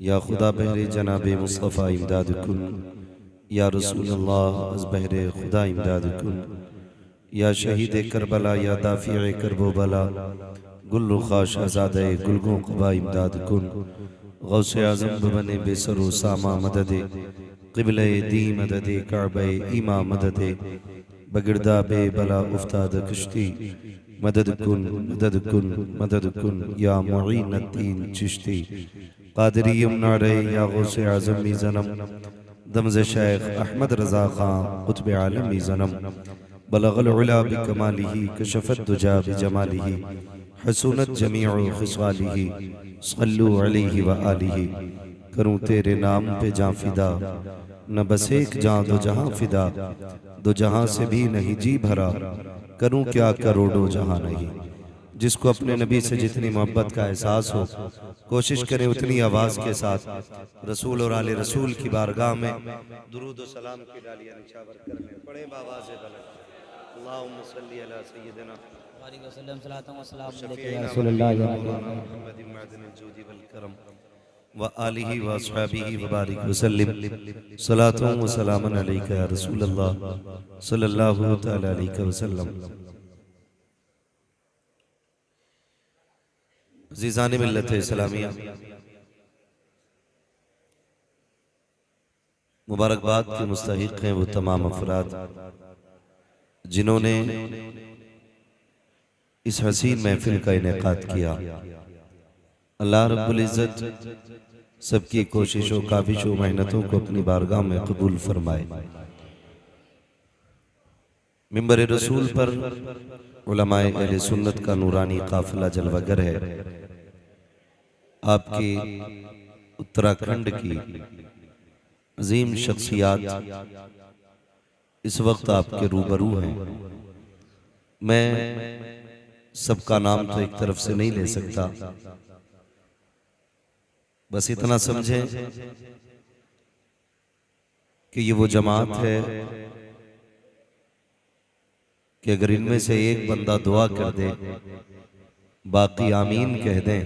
या खुदा बहरे जनाब मुस्तफ़ा इमदाद कुन या रसूल अल्लाह अज़ बहरे खुदा इमदाद कुन या शहीद करबला या दाफ़िए करबो बला गुल्लु ख़ाश आज़ादे गुलगो क़बा इमदाद कुन गौसे आज़म बने बेसरो सामा मददे क़िबले दी मददे काबे ईमा मददे बगिरदा बे बला उफ्ताद कश्ती मदद कुन मदद कुन मदद कुन या मुईन अद्दीन चिश्ती कादरीयम नारे या गौसे आज़म ज़नम दमज़ शेख अहमद रज़ा खां क़ुत्ब आलम ज़नम बलगल उला बिकमालिही कशफत दुजा बिजमालिही हसूनत जमीउ खिसालिही सल्लु अलैहि व आलिही। करूं तेरे नाम पे जां फिदा न बस एक जां दो जहां फिदा दो जहां से भी नहीं जी भरा करूं क्या करोड़ों जहां नहीं। जिसको अपने नबी से जितनी मोहब्बत का एहसास हो कोशिश करें उतनी आवाज के साथ रसूल और आले रसूल की बारगाह में दुरूद और सलाम की डालियां निछावर करने पड़े बावाज़े बुलंद। अल्लाहुम्मा सल्ली अला सय्यिदिना वसल्लम सलातन व सलाम अलैका या रसूलल्लाह या मुहम्मद मअदनिल जूदी वल करम व आलिहि व अस्हाबिहि व बारिक वसल्लिम सलातन व सलामन अलैका या रसूलल्लाह सल्लल्लाहु तआला अलैहि वसल्लम। अज़ीज़ान मिल्लत इस्लामिया, मुबारकबाद के मुस्तहिक़ हैं वो तमाम अफराद जिन्होंने इस हसीन महफिल का इनेकाद किया। अल्लाह रब्बुल इज़्ज़त सबकी कोशिशों काविशों मेहनतों को अपनी बारगाह में कबूल फरमाए। मिंबर रसूल पर उलमाए अहले सुन्नत का नूरानी काफिला जलवागर है। आपकी उत्तराखंड की अजीम शख्सियात इस वक्त आपके रूबरू हैं। मैं सबका नाम तो एक तरफ से नहीं ले सकता, बस इतना समझें कि ये वो जमात है कि अगर इनमें से एक बंदा दुआ कर दे बाकी आमीन कह दें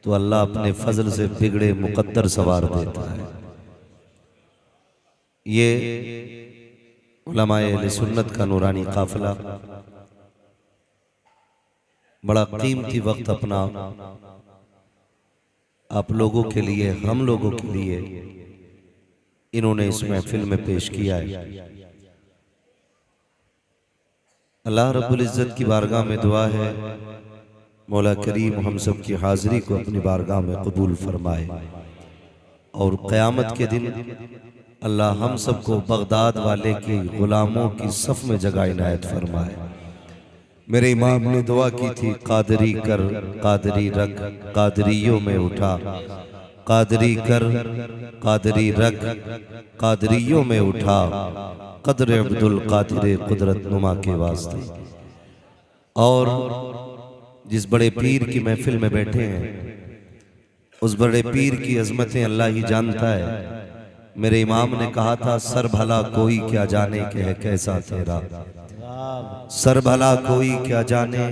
तो अल्लाह अपने फजल से बिगड़े मुकद्दर सवार देता है। ये उलमाए अहले सुन्नत का नूरानी काफिला बड़ा कीमती वक्त अपना आप लोगों के लिए हम लोगों के लिए इन्होंने इस महफिल में पेश किया है। अल्लाह रब्बुल इज़्ज़त की बारगाह में दुआ है मौला करीम हम सब की हाजिरी को अपनी बारगाह में कबूल फरमाए और क़यामत के दिन अल्लाह हम सबको बगदाद वाले के गुलामों की सफ में जगह इनायत फरमाए। मेरे इमाम ने दुआ की थी कादरी कर कादरी रख कादरियों में उठा, कादरी कर कादरी रख कादरियों में उठा, कदर अब्दुल कादिर कुदरत नुमा के वास्ते। और जिस बड़े पीर की महफिल में बैठे हैं उस बड़े पीर की अजमतें अल्लाह ही जानता है। मेरे इमाम ने कहा था सर भला कोई क्या जाने के है कैसा तेरा, सर भला कोई क्या जाने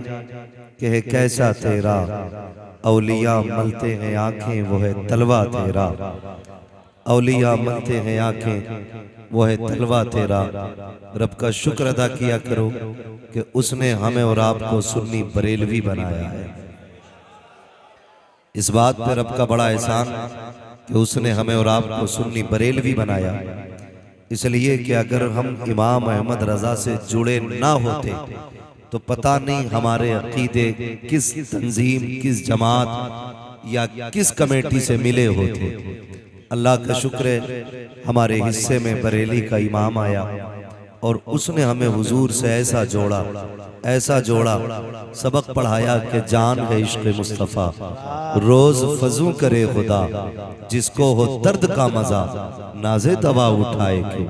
के है कैसा तेरा, औलिया मलते हैं आंखें वो है तलवा तेरा, औलिया मलते हैं आंखें वो है तलवा तेरा। रब का शुक्र अदा किया करो कि उसने हमें और आपको सुन्नी बरेलवी बनाया है। इस बात पे रब का बड़ा एहसान कि उसने हमें और आपको सुन्नी बरेलवी बनाया, इसलिए कि अगर हम इमाम अहमद रजा से जुड़े ना होते तो पता नहीं हमारे अकीदे किस तंजीम किस जमात या किस कमेटी से मिले होते। अल्लाह का शुक्र है हमारे हिस्से में बरेली का इमाम आया और उसने हमें हुजूर से ऐसा जोड़ा सबक पढ़ाया कि जान है इश्क़ मुस्तफ़ा रोज फजू करे खुदा, जिसको हो दर्द का मजा नाज़े दवा उठाए क्यों।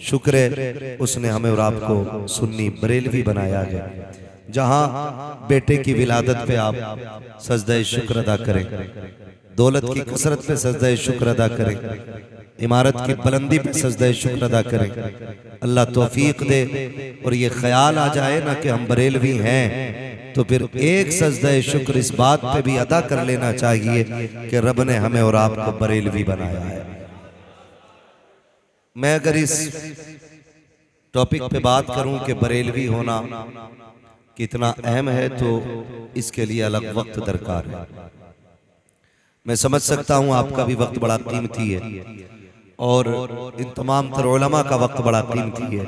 शुक्र है उसने हमें और आपको सुन्नी बरेलवी बनाया है। जहां बेटे की विलादत पे आप सजदे शुक्र अदा करें, दौलत की कसरत पे सजदे शुक्र अदा करें, इमारत की बुलंदी पे सजदा शुक्र अदा करें। अल्लाह तौफीक दे और ये ख्याल आ जाए ना कि हम बरेलवी हैं, तो फिर एक सजदा शुक्र इस बात पे भी अदा कर लेना चाहिए कि रब ने हमें और आपको बरेलवी बनाया है। मैं अगर इस टॉपिक पे बात करूं कि बरेलवी होना कितना अहम है, तो इसके लिए अलग वक्त दरकार है। मैं समझ सकता हूं आपका भी वक्त बड़ा कीमती है और इन तमाम तर उलमा का वक्त बड़ा कीमती है,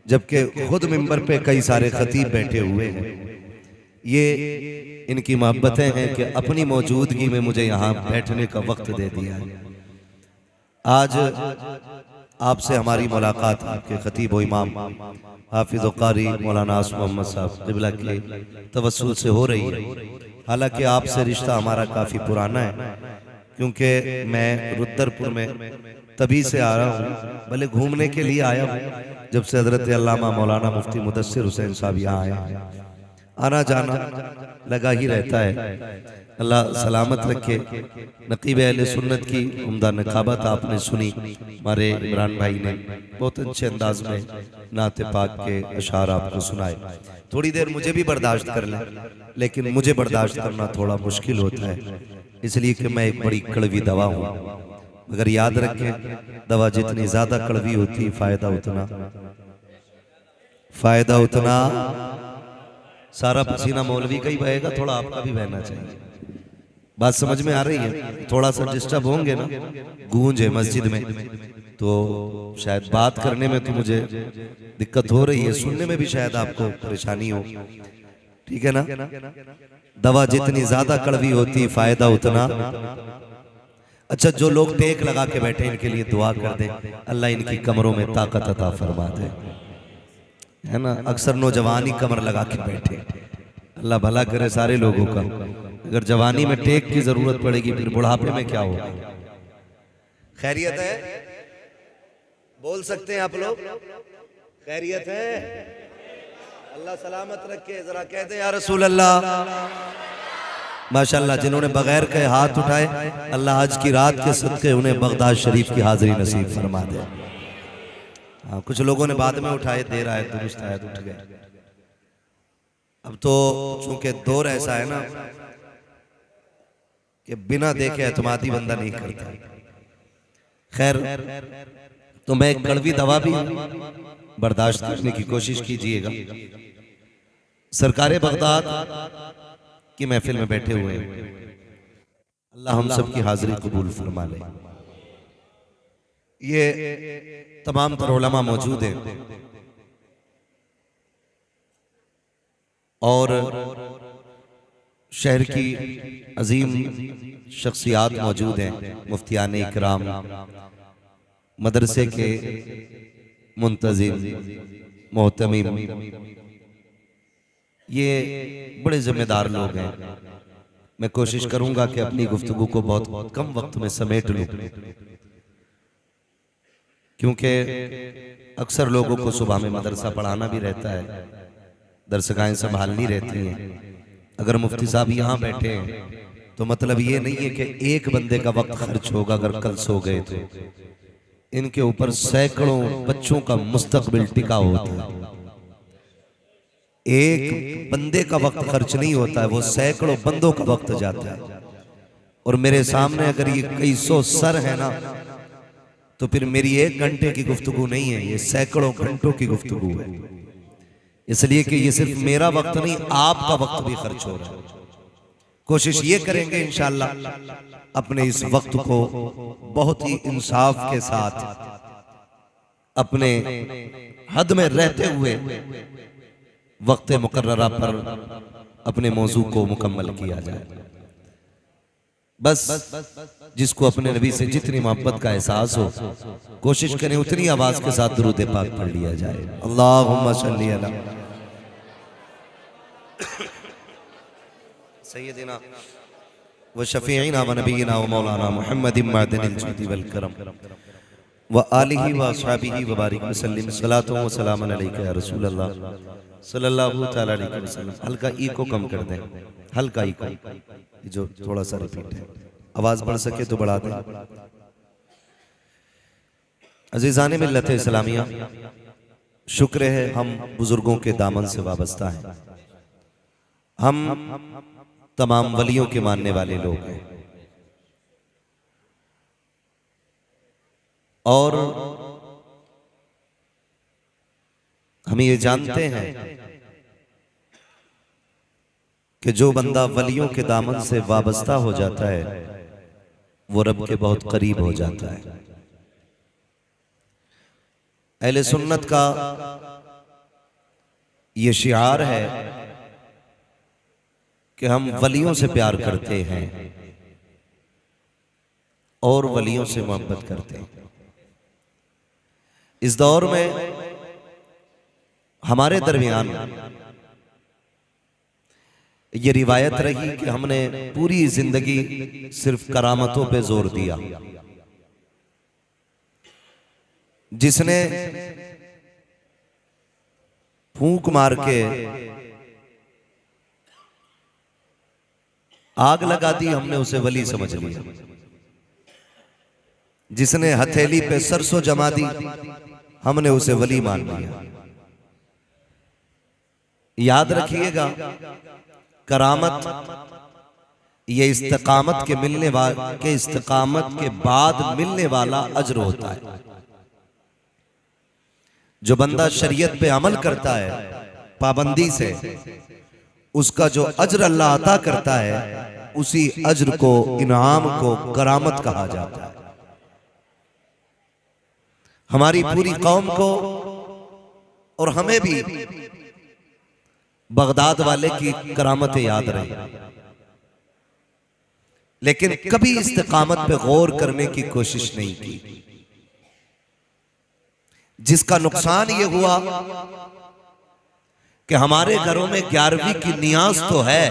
जबकि खुद मिंबर पे कई सारे खतीब बैठे हुए हैं। ये इनकी मोहब्बतें हैं कि अपनी मौजूदगी में मुझे यहाँ बैठने का वक्त दे दिया है। आज आपसे हमारी मुलाकात आपके खतीब व इमाम हाफिज़ व कारी मौलाना आसिफ मोहम्मद साहब क़िबला के तवस्सुल से हो रही है। हालांकि आपसे रिश्ता हमारा काफ़ी पुराना है, क्योंकि मैं रुद्रपुर में तभी से आ रहा हूँ, भले घूमने के लिए आया हूँ, जब से हज़रत अल्लामा मौलाना मुफ्ती मुदस्सिर हुसैन साहब यहाँ आए। आना जाना लगा ही रहता है। अल्लाह सलामत रखे। नकीब अहले सुन्नत की उम्दा नकाबत आपने सुनी, हमारे इमरान भाई ने बहुत अच्छे अंदाज में नात पाक के अशार आपको सुनाए। थोड़ी देर मुझे भी बर्दाश्त कर लें, लेकिन मुझे बर्दाश्त करना थोड़ा मुश्किल होता है, इसलिए कि मैं एक बड़ी कड़वी दवा हूँ। मगर याद रखें, दवा जितनी ज्यादा कड़वी होती फायदा उतना सारा पसीना मौलवी का ही बहेगा, थोड़ा आपका भी बहना चाहिए। बात समझ में आ रही है? थोड़ा सा डिस्टर्ब होंगे ना, गूंज है मस्जिद में, तो शायद बात करने में तो मुझे दिक्कत हो रही है, सुनने में भी शायद आपको परेशानी हो। ठीक है ना? दवा जितनी ज्यादा कड़वी होती फायदा उतना। अच्छा, जो लोग टेक लगा के बैठे इनके लिए दुआ कर दें, अल्लाह इनकी कमरों में ताकत अता फरमा दे, है ना। अक्सर नौजवान ही कमर लगा के बैठे, अल्लाह भला करे सारे लोगों का। अगर जवानी में टेक की जरूरत पड़ेगी, फिर बुढ़ापे में क्या होगा? खैरियत है? बोल सकते हैं आप लोग? खैरियत है? अल्लाह सलामत रखे। जरा कहते या रसूल अल्लाह। माशाअल्लाह, जिन्होंने बगैर के हाथ उठाए, अल्लाह आज की रात के सदके उन्हें बगदाद शरीफ की हाजिरी नसीब फरमा दे। हाँ, कुछ लोगों ने बाद में उठाए, देर आए दुरुस्त आए उठ गए। अब तो चूंकि दौर ऐसा है ना कि बिना देखे एतमादी बंदा नहीं करता। खैर, तो मैं एक कड़वी दवा भी बर्दाश्त करने की कोशिश कीजिएगा। सरकारे बगदाद की महफिल में बैठे हुए हैं, अल्लाह हम सब की हाजिरी कबूल फरमा ले। ये तमाम तर उलमा मौजूद हैं और शहर की अजीम शख्सियात मौजूद हैं, मुफ्तियान इकराम, मदरसे के मुंतजिम, मोहतमीम, ये बड़े जिम्मेदार लोग हैं। मैं कोशिश करूंगा कि अपनी गुफ्तगू को बहुत कम वक्त में समेट लूं, क्योंकि अक्सर लोगों को सुबह में मदरसा पढ़ाना भी रहता है, दरसगाहें संभालनी रहती हैं। अगर मुफ्ती साहब यहाँ बैठे हैं तो मतलब ये नहीं है कि एक बंदे का वक्त खर्च होगा अगर कल सो गए तो। इनके ऊपर सैकड़ों बच्चों का मुस्तकबिल टिका होता है। एक बंदे का वक्त खर्च नहीं होता है, वो सैकड़ों बंदों का वक्त जाता है। और मेरे सामने अगर ये कई सौ सर है ना, तो फिर मेरी एक घंटे की गुफ्तगू नहीं है, ये सैकड़ों घंटों की गुफ्तगू है। इसलिए कि ये सिर्फ मेरा वक्त नहीं, आपका वक्त भी खर्च हो रहा है। कोशिश ये करेंगे इंशाअल्लाह अपने इस वक्त को बहुत ही इंसाफ के साथ, अपने हद में रहते हुए वक्त मुकर्ररा पर अपने मौजू को मुकम्मल किया जाए। बस जिसको अपने नबी से जितनी मोहब्बत का एहसास हो, कोशिश करें उतनी आवाज के साथ दुरूद पाक पढ़ लिया जाए। अल्लाहुम्मा सल्ली अला सय्यदिना व शफीइना व नबीना व मौलाना मुहम्मदिन मअदनिल जुदी वल करम व आलिहि व अस्हाबिहि व बारिक वसल्लम। सलातो व सलामन अलैका या रसूल अल्लाह सल्लल्लाहु तआला अलैहि वसल्लम। हल्का ई को कम कर दें, हल्का ई को, जो थोड़ा सा रिपीट है, आवाज बढ़ सके तो बढ़ा दें। अज़ीज़ान मिल्लत इस्लामिया, शुक्र है हम बुजुर्गों के दामन से वाबस्ता हैं। हम तमाम वलियों के मानने वाले लोग हैं और हम ये जानते हैं कि जो बंदा वलियों के दामन से वाबस्ता हो जाता है वो रब के बहुत करीब हो जाता है। अहले सुन्नत का ये शिआर है कि हम वलियों से प्यार करते हैं और वलियों से मोहब्बत करते हैं। इस दौर में हमारे दरमियान ये रिवायत रही कि हमने पूरी जिंदगी सिर्फ करामतों पे जोर दिया। जिसने फूंक मार के आग लगा दी हमने उसे वली समझ लिया। जिसने हथेली पे सरसों जमा दी हमने उसे वली मान लिया। याद रखिएगा, करामत ये इस्तिकामत के मिलने वाले इस्तिकामत के बाद मिलने वाला अज्र होता है। जो बंदा शरीयत पे अमल करता है पाबंदी से, उसका जो अज्र अल्लाह अता करता है उसी अज्र को, इनाम को करामत कहा जाता है। हमारी पूरी कौम को और हमें भी बगदाद वाले की करामतें याद रही, लेकिन कभी इस्तिकामत पे गौर करने की कोशिश नहीं की। जिसका नुकसान ये हुआ कि हमारे घरों में 11वीं की नियाज तो है,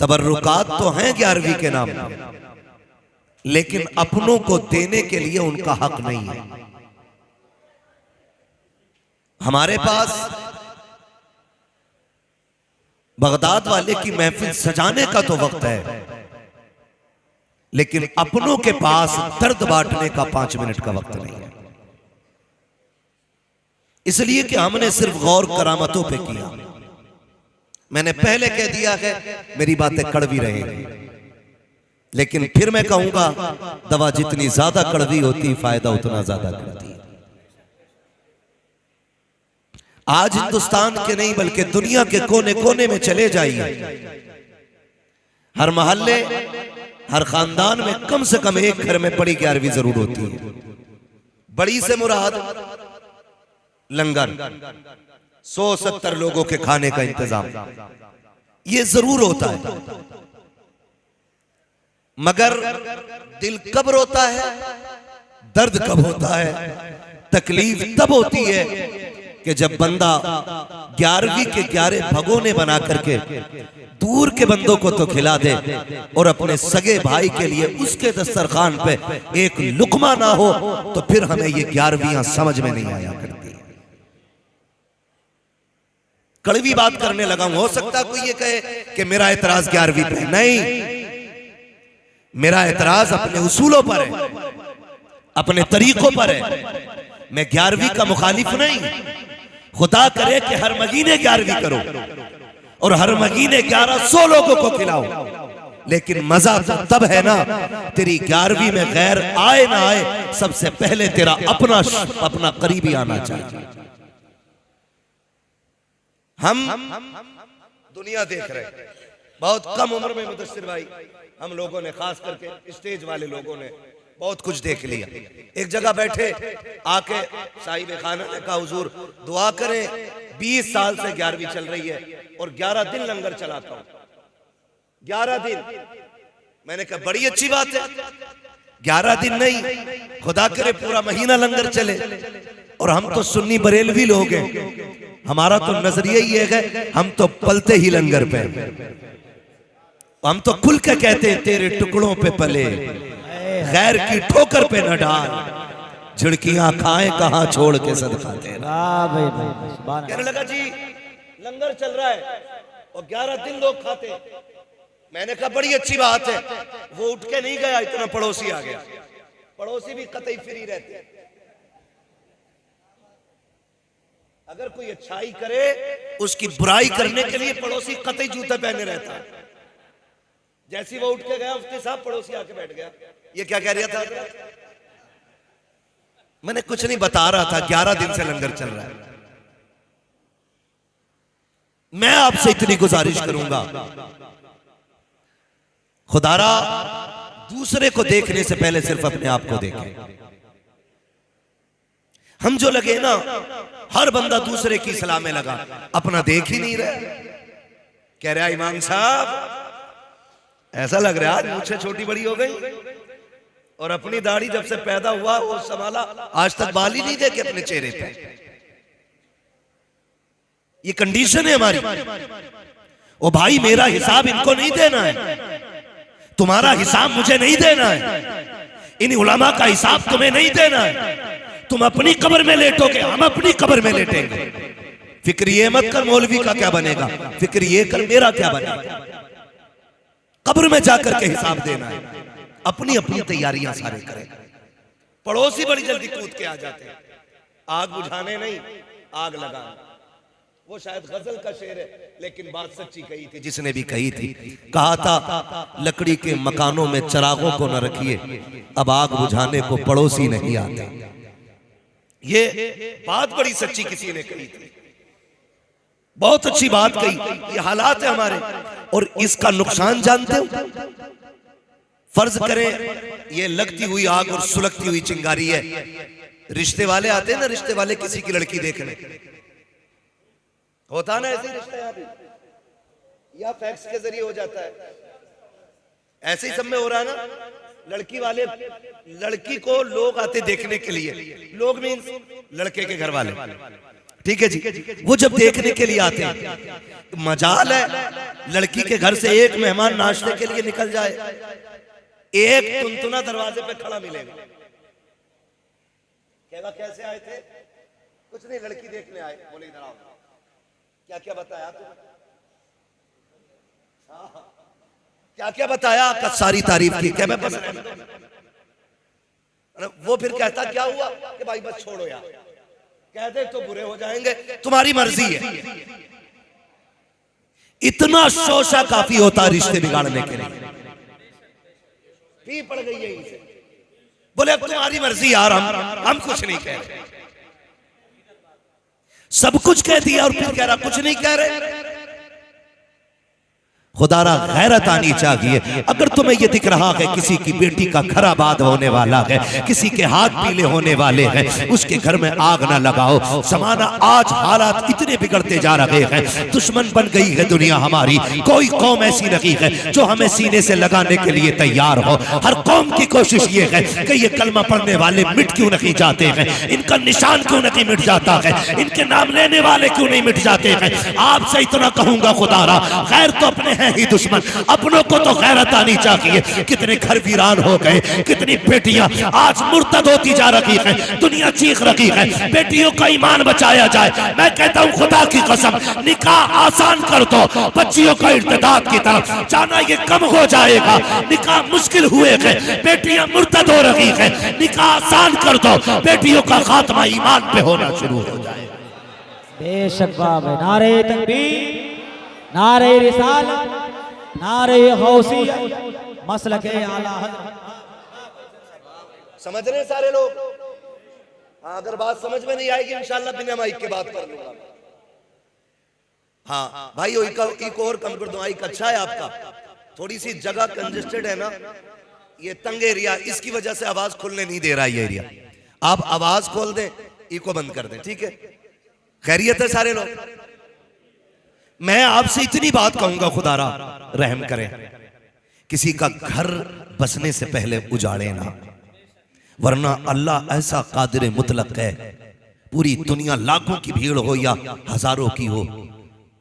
तबर्रुकात तो हैं 11वीं के नाम पर, लेकिन अपनों को देने के लिए उनका हक नहीं है। हमारे पास बगदाद वाले की महफिल सजाने का तो वक्त है, लेकिन अपनों के पास दर्द बांटने का 5 मिनट का वक्त नहीं है। इसलिए कि हमने सिर्फ गौर करामतों पे किया। मैंने पहले कह दिया है, मेरी बातें कड़वी रहेंगी, लेकिन फिर मैं कहूंगा, दवा जितनी ज्यादा कड़वी होती फायदा उतना ज्यादा करती है। आज हिंदुस्तान के नहीं बल्कि दुनिया के कोने कोने में चले जाइए, हर मोहल्ले हर खानदान में कम से कम एक घर में बड़ी 11वीं जरूर होती है। बड़ी से मुराद लंगर, 170 लोगों के खाने का इंतजाम ये जरूर होता है। मगर दिल कब रोता है, दर्द कब होता है, तकलीफ तब होती है कि जब बंदा 11वीं के 11 भगोने बना करके दूर के बंदों को तो खिला दे और अपने सगे भाई के लिए उसके दस्तरखान पे एक लुकमा ना हो, तो फिर हमें ये 11वीं समझ में नहीं आया करती। कड़वी बात करने लगा हूं, हो सकता कोई ये कहे कि मेरा एतराज 11वीं पे नहीं, मेरा एतराज अपने उसूलों पर है, अपने तरीकों पर है। मैं 11वीं का मुखालिफ नहीं। खुदा करे कि हर महीने 11वीं करो और हर महीने 1100 लोगों को खिलाओ, लेकिन मजा तो तब है ना तेरी 11वीं में गैर आए ना आए, सबसे पहले तेरा अपना करीबी आना चाहिए। हम दुनिया देख रहे हैं, बहुत कम उम्र में मुदस्सिर भाई हम लोगों ने, खास करके स्टेज वाले लोगों ने बहुत कुछ देख लिया। एक जगह बैठे आके साहिब खाना ने कहा, हुजूर दुआ करें, 20 साल से 11वीं चल रही है और 11 दिन लंगर चलाता हूं। 11 दिन। मैंने कहा बड़ी अच्छी बात है, 11 दिन नहीं, खुदा करे पूरा महीना लंगर चले। और हम तो सुन्नी बरेलवी लोग हैं, हमारा तो नजरिया ही है, हम तो पलते ही लंगर पे, हम तो खुल के कहते हैं तेरे टुकड़ों पे पले, गैर की ठोकर पे न डाल, झिड़कियां खाए कहां छोड़ के सदका तेरा। कहने लगा जी लंगर चल रहा है और 11 दिन लोग खाते। मैंने कहा बड़ी अच्छी बात है। वो उठ के नहीं गया, इतना पड़ोसी आ गया। पड़ोसी भी कतई फ्री रहते हैं। अगर कोई अच्छाई करे उसकी बुराई करने के लिए पड़ोसी कतई जूते पहने रहता है। जैसे वो उठ के गया मुफ्ती साहब पड़ोसी आके बैठ गया, ये क्या कह रहा था? मैंने कुछ नहीं बता रहा था, 11 दिन से लंगर चल रहा है। मैं आपसे इतनी गुजारिश करूंगा, खुदारा दूसरे को देखने से पहले सिर्फ अपने आप को देखें। हम जो लगे ना, हर बंदा दूसरे की सलाह में लगा, अपना देख ही नहीं रहा। कह रहा इमाम साहब ऐसा लग रहा है मुझसे छोटी बड़ी हो गई, और अपनी दाढ़ी जब से पैदा हुआ वो संभाला, आज तक बाल ही नहीं देखे अपने चेहरे पे। ये कंडीशन है हमारी। ओ भाई मेरा हिसाब इनको नहीं देना है, तुम्हारा हिसाब मुझे नहीं देना है, इन उलमा का हिसाब तुम्हें नहीं देना है। तुम अपनी कब्र में लेटोगे, हम अपनी कब्र में लेटेंगे। फिक्र ये मत कर मौलवी का क्या बनेगा, फिक्र ये कर मेरा क्या बनेगा। कब्र में जाकर के हिसाब देना है। अपनी अपनी तैयारियां सारे करें। पड़ोसी बड़ी जल्दी कूद के आ जाते हैं, आग बुझाने नहीं, आग लगाने। वो शायद गजल का शेर है, लेकिन बात सच्ची कही थी जिसने भी कही थी। कहा था लकड़ी के मकानों में चिरागों को न रखिए, अब आग बुझाने को पड़ोसी नहीं आते। ये बात बड़ी सच्ची किसी ने कही थी, बहुत अच्छी बात कही। ये हालात है हमारे, और इसका नुकसान जानते हो? फर्ज करें ये लगती हुई आग और सुलगती हुई चिंगारी है। रिश्ते वाले आते हैं ना, रिश्ते वाले किसी की लड़की देखने, होता ना ऐसे रिश्ता, यहाँ भी या फैक्स के जरिए हो जाता है, ऐसे ही सब में हो रहा है ना। लड़की वाले, लड़की को लोग आते देखने के लिए, लोग मीन्स लड़के के घर वाले, ठीक है जी। वो जब देखने के लिए आते हैं, मजाल है लड़की के घर से एक मेहमान नाश्ते के लिए निकल जाए, एक तुनतुना दरवाजे पे खड़ा मिलेगा, कहेगा कैसे आए थे? कुछ नहीं, लड़की देखने आए। बोले इधर आओ, क्या क्या बताया तुमने? क्या क्या बताया? का सारी तारीफ की। क्या मैं बस, वो फिर कहता क्या हुआ कि भाई बस छोड़ो यार, कहते तो बुरे हो जाएंगे, तुम्हारी मर्जी है। इतना शोशा काफी होता रिश्ते बिगाड़ने के लिए। फी पड़ गई है इनसे, बोले अब तुम्हारी मर्जी यार, हम कुछ नहीं कह रहे। सब कुछ कह दिया और फिर कह रहा कुछ नहीं कह रहे। खुदारा गैरत आनी चाहिए। अगर तुम्हें यह दिख रहा है किसी की बेटी का घर आबाद होने वाला है, किसी के हाथ पीले होने वाले हैं, उसके घर में आग ना लगाओ। जमाना आज हालात इतने बिगड़ते जा रहे हैं, दुश्मन बन गई है दुनिया हमारी। कोई कौम ऐसी नहीं है जो हमें सीने से लगाने के लिए तैयार हो। हर कौम की कोशिश ये है कि ये कलमा पढ़ने वाले मिट क्यों नहीं जाते हैं, इनका निशान क्यों नहीं मिट जाता है, इनके नाम लेने वाले क्यों नहीं मिट जाते हैं। आपसे इतना कहूंगा खुदारा, खैर तो अपने ही दुश्मन, अपनों को तो गैरत आनी चाहिए। कितने घर वीरान हो गए, कितनी बेटियां आज मुर्तद होती जा रही हैं, दुनिया चीख रही है। बेटियों का ईमान बचाया जाए। मैं कहता हूं खुदा की कसम, निकाह आसान कर दो, बच्चियों का इर्तिदाद की तरफ जाना ये कम हो जाएगा। निकाह मुश्किल हुए हैं, बेटियां मुर्तद हो रही हैं, निकाह आसान कर दो, बेटियों का खात्मा ईमान पे होना शुरू हो जाए। बेशक बाब, नारे तकबीर, नारे रिसालत, नारे गौसिया, मसलके आला हज़रत। समझ रहे सारे लोग? हाँ, अगर बात समझ में नहीं आएगी इंशाल्लाह बिना माइक के बात कर लूंगा। हाँ भाई, एक और कम कर दो, माइक अच्छा है आपका, थोड़ी सी जगह कंजेस्टेड है ना, ये तंग एरिया, इसकी वजह से आवाज खुलने नहीं दे रहा ये एरिया। आप आवाज खोल दें, इको बंद कर दें, ठीक है? खैरियत है सारे लोग? मैं आपसे इतनी बात कहूंगा, खुदारा रहम करें, किसी का घर बसने से पहले उजाड़े ना, वरना अल्लाह ऐसा कादिर मुतलक है, पूरी दुनिया लाखों की भीड़ हो या हजारों की हो,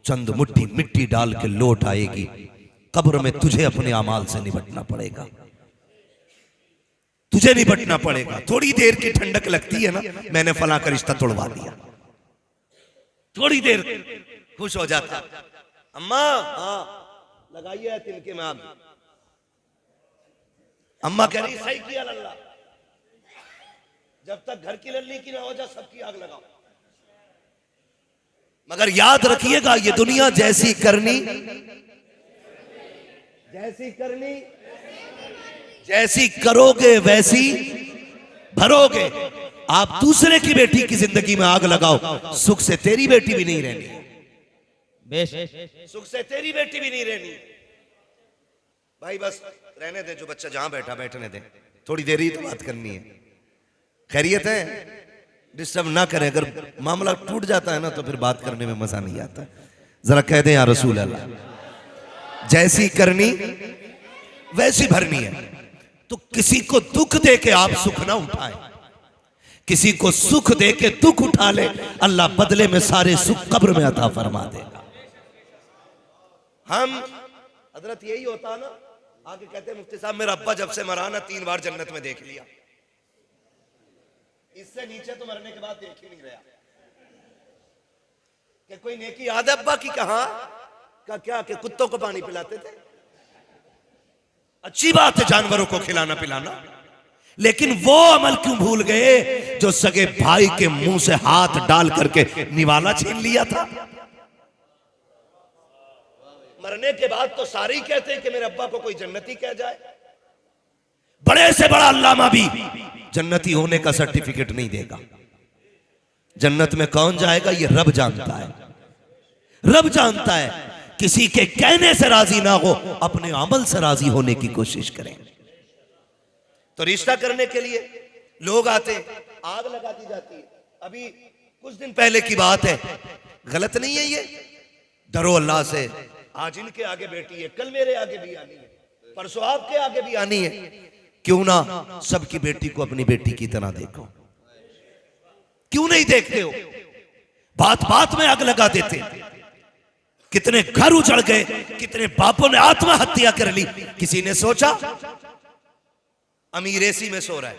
चंद मुट्ठी मिट्टी डाल के लौट आएगी। कब्र में तुझे अपने अमाल से निपटना पड़ेगा, तुझे निपटना पड़ेगा। थोड़ी देर की ठंडक लगती है ना, मैंने फलां का रिश्ता तोड़वा दिया, थोड़ी देर खुश हो जाता। अम्मा हाँ लगाइए तिनके में आग। अम्मा कह रही सही किया लल्ला, जब तक घर की लल्ली की ना हो जाए सबकी आग लगाओ। मगर याद रखिएगा ये दुनिया जैसी करनी जैसी करोगे वैसी भरोगे। आप दूसरे की बेटी की जिंदगी में आग लगाओ, सुख से तेरी बेटी भी नहीं रहनी, सुख से तेरी बेटी भी नहीं रहनी। भाई बस रहने दे, जो बच्चा जहां बैठा बैठने दे, थोड़ी देर ही तो बात करनी है। खैरियत है, डिस्टर्ब ना करें। अगर मामला टूट जाता है ना तो फिर बात करने में मजा नहीं आता। जरा कह दें या रसूल अल्लाह, जैसी करनी वैसी भरनी है। तो किसी को दुख दे के आप सुख ना उठाएं, किसी को सुख दे के दुख उठा ले, अल्लाह बदले में सारे सुख कब्र में अता फरमा देगा। हम हजरत यही होता ना, आगे कहते हैं मुफ्ती साहब, मेरा अब्बा जब से मरा ना 3 बार जन्नत में देख लिया, इससे नीचे तो मरने के बाद देख ही नहीं रहा। कि कोई नेकी याद है अब्बा की? कहा का क्या कि कुत्तों को पानी पिलाते थे। अच्छी बात है जानवरों को खिलाना पिलाना, लेकिन वो अमल क्यों भूल गए जो सगे भाई के मुंह से हाथ डाल करके निवाला छीन लिया था। मरने के बाद तो सारे ही कहते हैं कि मेरे अब्बा को कोई जन्नती कह जाए। बड़े से बड़ा अल्लामा भी जन्नती होने का सर्टिफिकेट नहीं देगा। जन्नत में कौन जाएगा ये रब जानता है, रब जानता है। किसी के कहने से राजी ना हो, अपने अमल से राजी होने की कोशिश करें। तो रिश्ता करने के लिए लोग आते, आग लगा दी जाती है। अभी कुछ दिन पहले की बात है, गलत नहीं है ये। डरो अल्लाह से। आज इनके आगे बेटी है, कल मेरे आगे भी आनी है, परसों आपके आगे भी आनी है। क्यों ना सबकी बेटी को अपनी बेटी की तरह देखो? क्यों नहीं देखते हो? बात बात में आग लगा देते। कितने घर उजड़ गए, कितने बापों ने आत्महत्या कर ली। किसी ने सोचा? अमीर एसी में सो रहा है,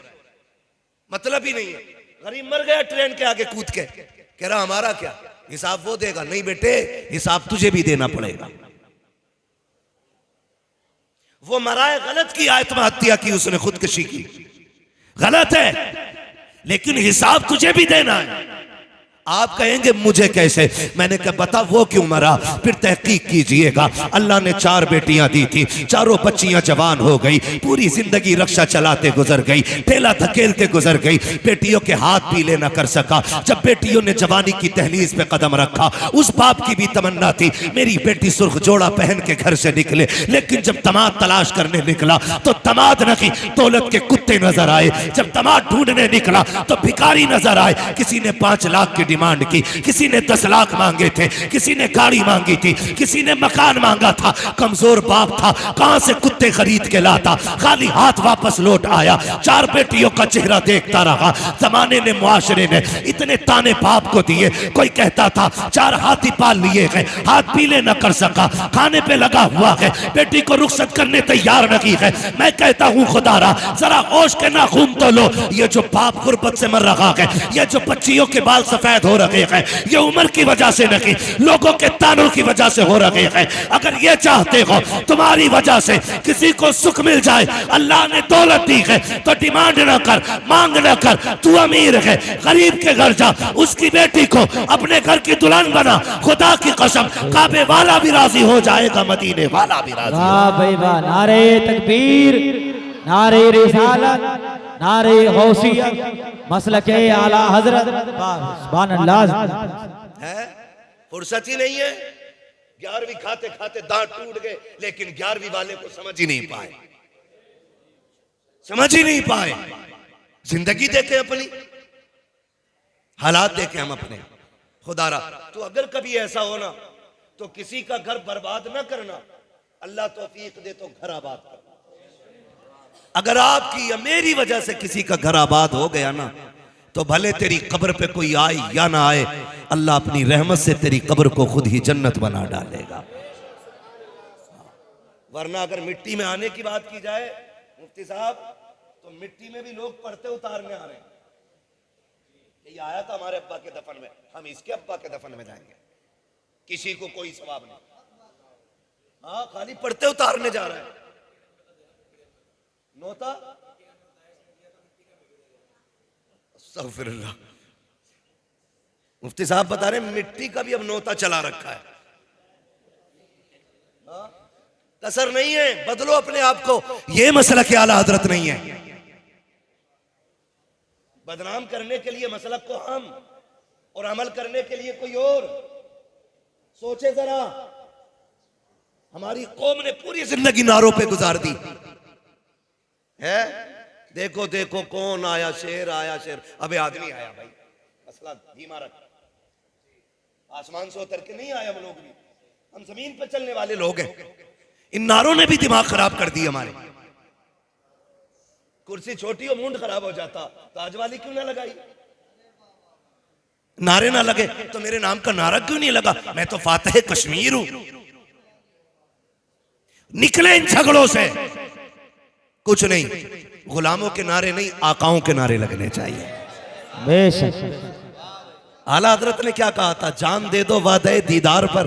मतलब ही नहीं है। गरीब मर गया ट्रेन के आगे कूद के, कह रहा हमारा क्या, हिसाब वो देगा। नहीं बेटे, हिसाब तुझे भी देना पड़ेगा। वो मरा है, गलत की आत्महत्या की, उसने खुदकुशी की, गलत है, लेकिन हिसाब तुझे भी देना है। आप कहेंगे मुझे कैसे? मैंने कहा बता वो क्यों मरा, फिर तहकीक कीजिएगा। अल्लाह ने 4 बेटियां दी थी, चारों बच्चियां जवान हो गई, पूरी जिंदगी रक्षा चलाते गुजर गई, ठेला धकेलते गुजर गई, बेटियों के हाथ पीले न कर सका। जब बेटियों ने जवानी की दहलीज पे कदम रखा, उस बाप की भी तमन्ना थी मेरी बेटी सुर्ख जोड़ा पहन के घर से निकले, लेकिन जब दामाद तलाश करने निकला तो दामाद नहीं, दौलत के कुत्ते नजर आए। जब दामाद ढूंढने निकला तो भिखारी नजर आए। किसी ने 5 लाख की डिमांड की, किसी ने 10 लाख मांगे थे, किसी ने गाड़ी मांगी थी, किसी ने मकान मांगा था। कमजोर बाप था, कहां से कुत्ते खरीद के लाता, खाली हाथ वापस लौट आया। 4 बेटियों का चेहरा देखता रहा। जमाने ने, मुआशरे ने इतने ताने बाप को दिए। कोई कहता था 4 हाथी पाल लिए हैं, हाथ पीले न कर सका, खाने पे लगा हुआ है, बेटी को रुखसत करने तैयार नहीं है। मैं कहता हूं खुदारा जरा होश के नाखून तो लो। ये जो बाप गुर्बत से मर रहा है, ये जो बच्चियों के बाल सफेद हो रहे हैं, ये उम्र की वजह से नहीं, लोगों के तानों की वजह से हो रहे हैं। अगर ये चाहते हो तुम्हारी वजह से किसी को सुख मिल जाए, अल्लाह ने दौलत दी है तो डिमांड न कर, मांग न कर। तू अमीर है, गरीब के घर जा, उसकी बेटी को अपने घर की दुल्हन बना। खुदा की कसम काबे वाला भी राजी हो जाएगा, मदीने वाला भी राजी। वाह भाई वाह, नारे तकबीर, नारे रिसालत, नारे गौसियत, मसलके आला हजरत। सुभान अल्लाह। है फुर्सत ही नहीं है। 11वीं खाते खाते दांत टूट गए, लेकिन 11वीं वाले को समझ ही नहीं पाए, समझ ही नहीं पाए। जिंदगी देखे अपनी, हालात देखे हम अपने। खुदारा तो अगर कभी ऐसा हो ना तो किसी का घर बर्बाद ना करना, अल्लाह तौफीक दे तो घर आबाद कर। अगर आपकी या मेरी वजह से किसी का घर आबाद हो गया ना, तो भले तेरी कब्र पे कोई आए या ना आए, अल्लाह अपनी रहमत से तेरी कब्र को खुद ही जन्नत बना डालेगा। वरना अगर मिट्टी में आने की बात की जाए मुफ्ती साहब, तो मिट्टी में भी लोग पर्दे उतारने आ रहे हैं। ये आया था हमारे अब्बा के दफन में, हम इसके अब्बा के दफन में जाएंगे, किसी को कोई सवाब नहीं। हाँ, खाली पर्दे उतारने जा रहा है। नोता अस्तगफिरुल्लाह। मुफ्ती साहब बता रहे हैं मिट्टी का भी अब नोता चला रखा है। कसर नहीं है, बदलो अपने आप को। यह मसलक के आला हजरत नहीं है। बदनाम करने के लिए मसलक को हम और अमल करने के लिए कोई और। सोचे जरा, हमारी कौम ने पूरी जिंदगी नारों पे गुजार दी है। देखो देखो कौन आया शेर, आया शेर। अबे आदमी आया भाई, मसला धीमा रख। आसमान से उतर के नहीं आया वो लोग भी, हम जमीन पर चलने वाले लोग हैं। इन नारों ने भी दिमाग खराब कर दी हमारे। कुर्सी छोटी हो मुंड खराब हो जाता, ताज वाली क्यों ना लगाई? नारे ना लगे तो मेरे नाम का नारा क्यों नहीं लगा? मैं तो फातिह कश्मीर हूं। निकले इन झगड़ों से। कुछ नहीं, गुलामों के नारे नहीं, आकाओं के नारे लगने चाहिए। बेशक आला हजरत ने क्या कहा था? जान दे दो वादे दीदार पर,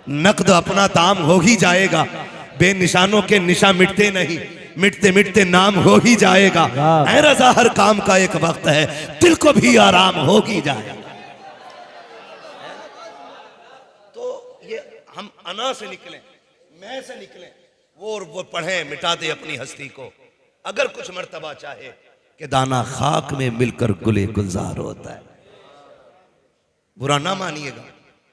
नकद अपना दाम हो ही जाएगा। बेनिशानों के निशा मिटते नहीं, मिटते मिटते नाम हो ही जाएगा। ऐ रजा हर काम का एक वक्त है, दिल को भी आराम हो ही जाएगा। तो ये हम अना से निकलें, मैं से निकलें, वो पढ़े मिटा दे अपनी हस्ती को। अगर कुछ मर्तबा चाहे कि दाना खाक में मिलकर गुले गुलजार होता है। बुरा ना मानिएगा,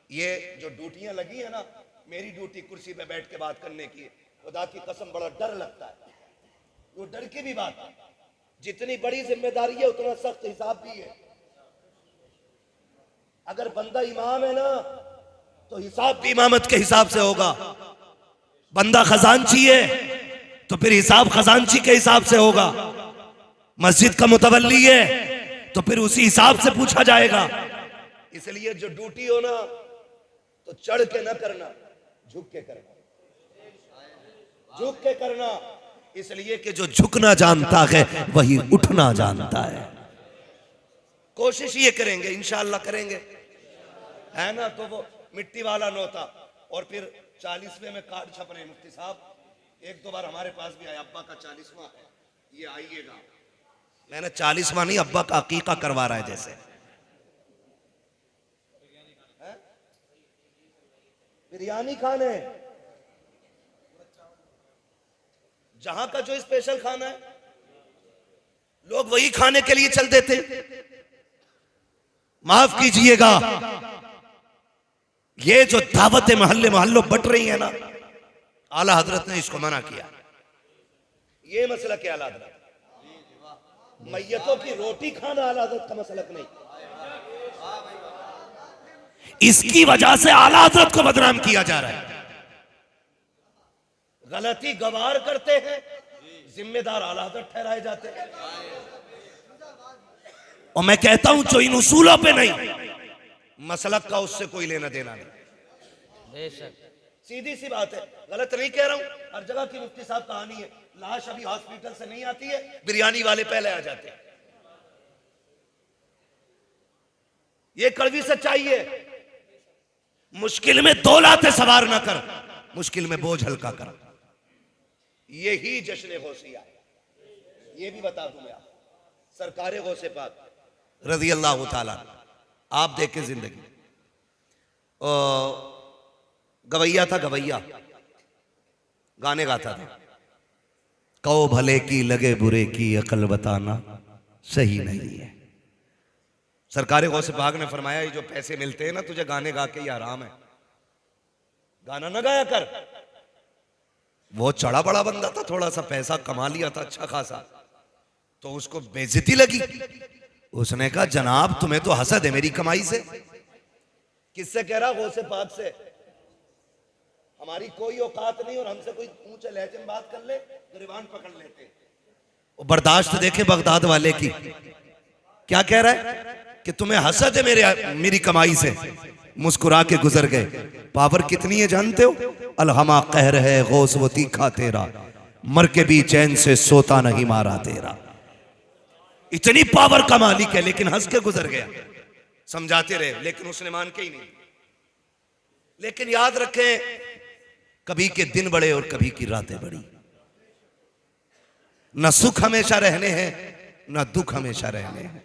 ये जो ड्यूटियां लगी है ना, मेरी ड्यूटी कुर्सी पे बैठ के बात करने की, खुदा की कसम बड़ा डर लगता है। वो डर की भी बात है, जितनी बड़ी जिम्मेदारी है उतना सख्त हिसाब भी है। अगर बंदा इमाम है ना तो हिसाब भी इमामत के हिसाब से होगा। बंदा खजांची है तो फिर हिसाब खजांची के हिसाब से होगा। मस्जिद का मुतवल्ली है तो फिर उसी हिसाब से पूछा जाएगा। इसलिए जो ड्यूटी हो ना तो चढ़ के ना करना, झुक के करना, झुक के करना। इसलिए कि जो झुकना जानता है वही उठना जानता है। कोशिश ये करेंगे, इंशाअल्लाह करेंगे, है ना। तो वो मिट्टी वाला नोता और फिर 40वें में कार्ड छप रहे। मुफ्ती साहब एक दो बार हमारे पास भी आए, अब्बा का 40वां है, ये आइएगा। मैंने 40वां नहीं, अब्बा का अकीका करवा रहा है जैसे। बिरयानी खाने, जहां का जो स्पेशल खाना है लोग वही खाने के लिए चल देते। माफ कीजिएगा, ये जो दावतें मोहल्ले मोहल्लों बट रही है ना, आला हजरत ने इसको मना किया। ये मसला क्या आला हजरत? मैयतों की रोटी खाना आला हजरत का मसलक नहीं। इसकी वजह से आला हजरत को बदनाम किया जा रहा है। गलती गवार करते हैं, जिम्मेदार आला हजरत ठहराए जाते हैं। और मैं कहता हूं जो इन उसूलों पे नहीं, मसलक का उससे कोई लेना देना नहीं। सीधी सी बात है, गलत नहीं कह रहा हूं। हर जगह की मुफ्ती साहब कहानी है, लाश अभी हॉस्पिटल से नहीं आती है, बिरयानी वाले पहले आ जाते हैं। ये कड़वी सच्चाई है। मुश्किल में दो लाते सवार ना कर, मुश्किल में बोझ हल्का कर। यही जश्न गौसिया है। ये भी बता दूं मैं, सरकार गौसे पाक रज़ी अल्लाह ताला, आप देखें जिंदगी। गवैया था, गवैया गाने गाता था। कहो भले की लगे बुरे की अकल बताना सही नहीं है। सरकार गौसे पाक ने फरमाया ये जो पैसे मिलते हैं ना तुझे गाने गा के ये आराम है, गाना ना गाया कर। वो चढ़ा बड़ा बंदा था, थोड़ा सा पैसा कमा लिया था अच्छा खासा, तो उसको बेइज्जती लगी। उसने कहा जनाब तुम्हें तो हसद है मेरी कमाई से। किससे कह रहा? गौसे पाक से। हमारी कोई औकात नहीं और हमसे कोई ऊंचे लहजे में बात कर ले गिरबान पकड़ लेते। वो बर्दाश्त देखे बगदाद वाले की, क्या कह रहा है कि तुम्हें हसद है मेरी कमाई से। मुस्कुरा के गुजर गए। पावर कितनी है जानते हो? अलहमा कहर है गौस वो तीखा तेरा, मर के भी चैन से सोता नहीं मारा तेरा। इतनी पावर का मालिक है, लेकिन हंस के गुजर गया। समझाते रहे लेकिन उसने मान के ही नहीं। लेकिन याद रखें, कभी के दिन बड़े और कभी की रातें बड़ी। न सुख हमेशा रहने हैं, न दुख हमेशा रहने हैं।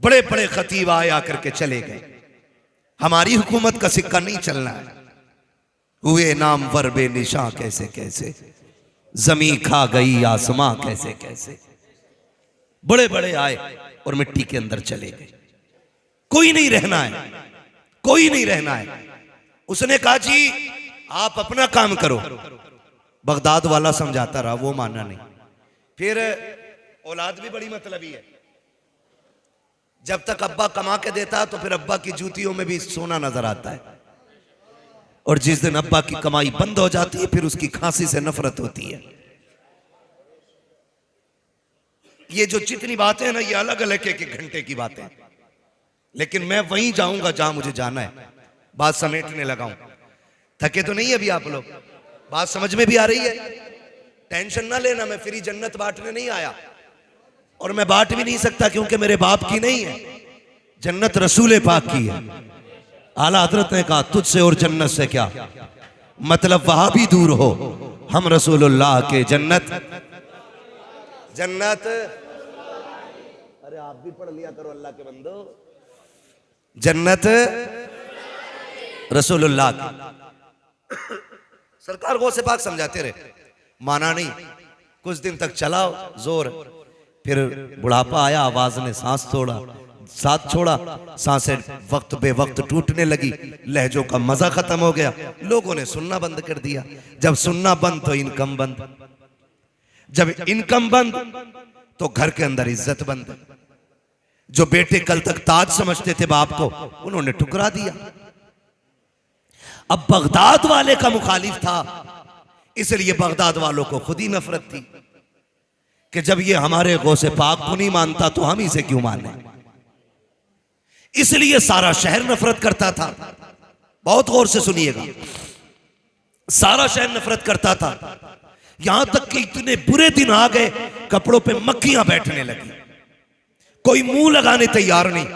बड़े बड़े खतीब आए आकर के चले गए। हमारी हुकूमत का सिक्का नहीं चलना है। हुए नाम वर बेनिशां कैसे कैसे, जमी खा गई आसमां कैसे कैसे। बड़े बड़े आए और मिट्टी के अंदर चले गए। कोई नहीं रहना है, कोई नहीं रहना है। उसने कहा जी आप अपना काम करो। बगदाद वाला समझाता रहा, वो माना नहीं। फिर औलाद भी बड़ी मतलबी है। जब तक अब्बा कमा के देता तो फिर अब्बा की जूतियों में भी सोना नजर आता है, और जिस दिन अब्बा की कमाई बंद हो जाती है फिर उसकी खांसी से नफरत होती है। ये जो जितनी बातें हैं ना, ये अलग अलग एक एक घंटे की बातें, लेकिन मैं वहीं जाऊंगा जहां मुझे जाना है। बात समेटने लगा हूं। थके तो नहीं अभी आप लोग? बात समझ में भी आ रही है? टेंशन ना लेना, मैं फ्री जन्नत बांटने नहीं आया, और मैं बांट भी नहीं सकता क्योंकि मेरे बाप की नहीं है, जन्नत रसूल पाक की है। आला हजरत ने कहा तुझसे और जन्नत से क्या मतलब, वहां भी दूर हो, हम रसूलुल्लाह के जन्नत जन्नत। अरे आप भी पढ़ लिया करो अल्लाह के बंदो, जन्नत रसूलुल्लाह की। सरकार गौसे पाक समझाते रहे, माना नहीं। कुछ दिन तक चलाओ जोर, फिर बुढ़ापा आया, आवाज ने सांस साथ छोड़ा, सांसें वक्त बे वक्त टूटने लगी, लहजों का मजा खत्म हो गया, लोगों ने सुनना बंद कर दिया। जब सुनना बंद तो इनकम बंद, जब इनकम बंद तो घर के अंदर इज्जत बंद। जो बेटे कल तक ताज समझते थे बाप को, उन्होंने ठुकरा दिया। अब बगदाद वाले का मुखालिफ था, इसलिए बगदाद वालों को खुद ही नफरत थी कि जब ये हमारे गौसे पाक को नहीं मानता तो हम इसे क्यों माने। इसलिए सारा शहर नफरत करता था। बहुत गौर से सुनिएगा, सारा शहर नफरत करता था। यहां तक कि इतने बुरे दिन आ गए, कपड़ों पे मक्खियां बैठने लगी, कोई मुंह लगाने तैयार नहीं।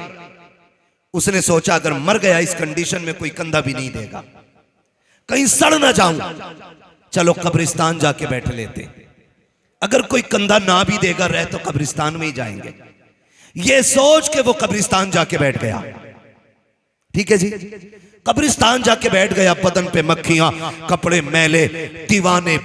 उसने सोचा अगर मर गया इस कंडीशन में कोई कंधा भी नहीं देगा, कहीं सड़ ना जाऊं, चलो कब्रिस्तान जाके बैठ लेते। अगर कोई कंधा ना भी देगा रह तो कब्रिस्तान में ही जाएंगे। ये सोच के वो कब्रिस्तान जाके बैठ गया। ठीक है जी, कब्रिस्तान जाके बैठ गया। बदन पे मक्खियां, कपड़े मैले, दीवाने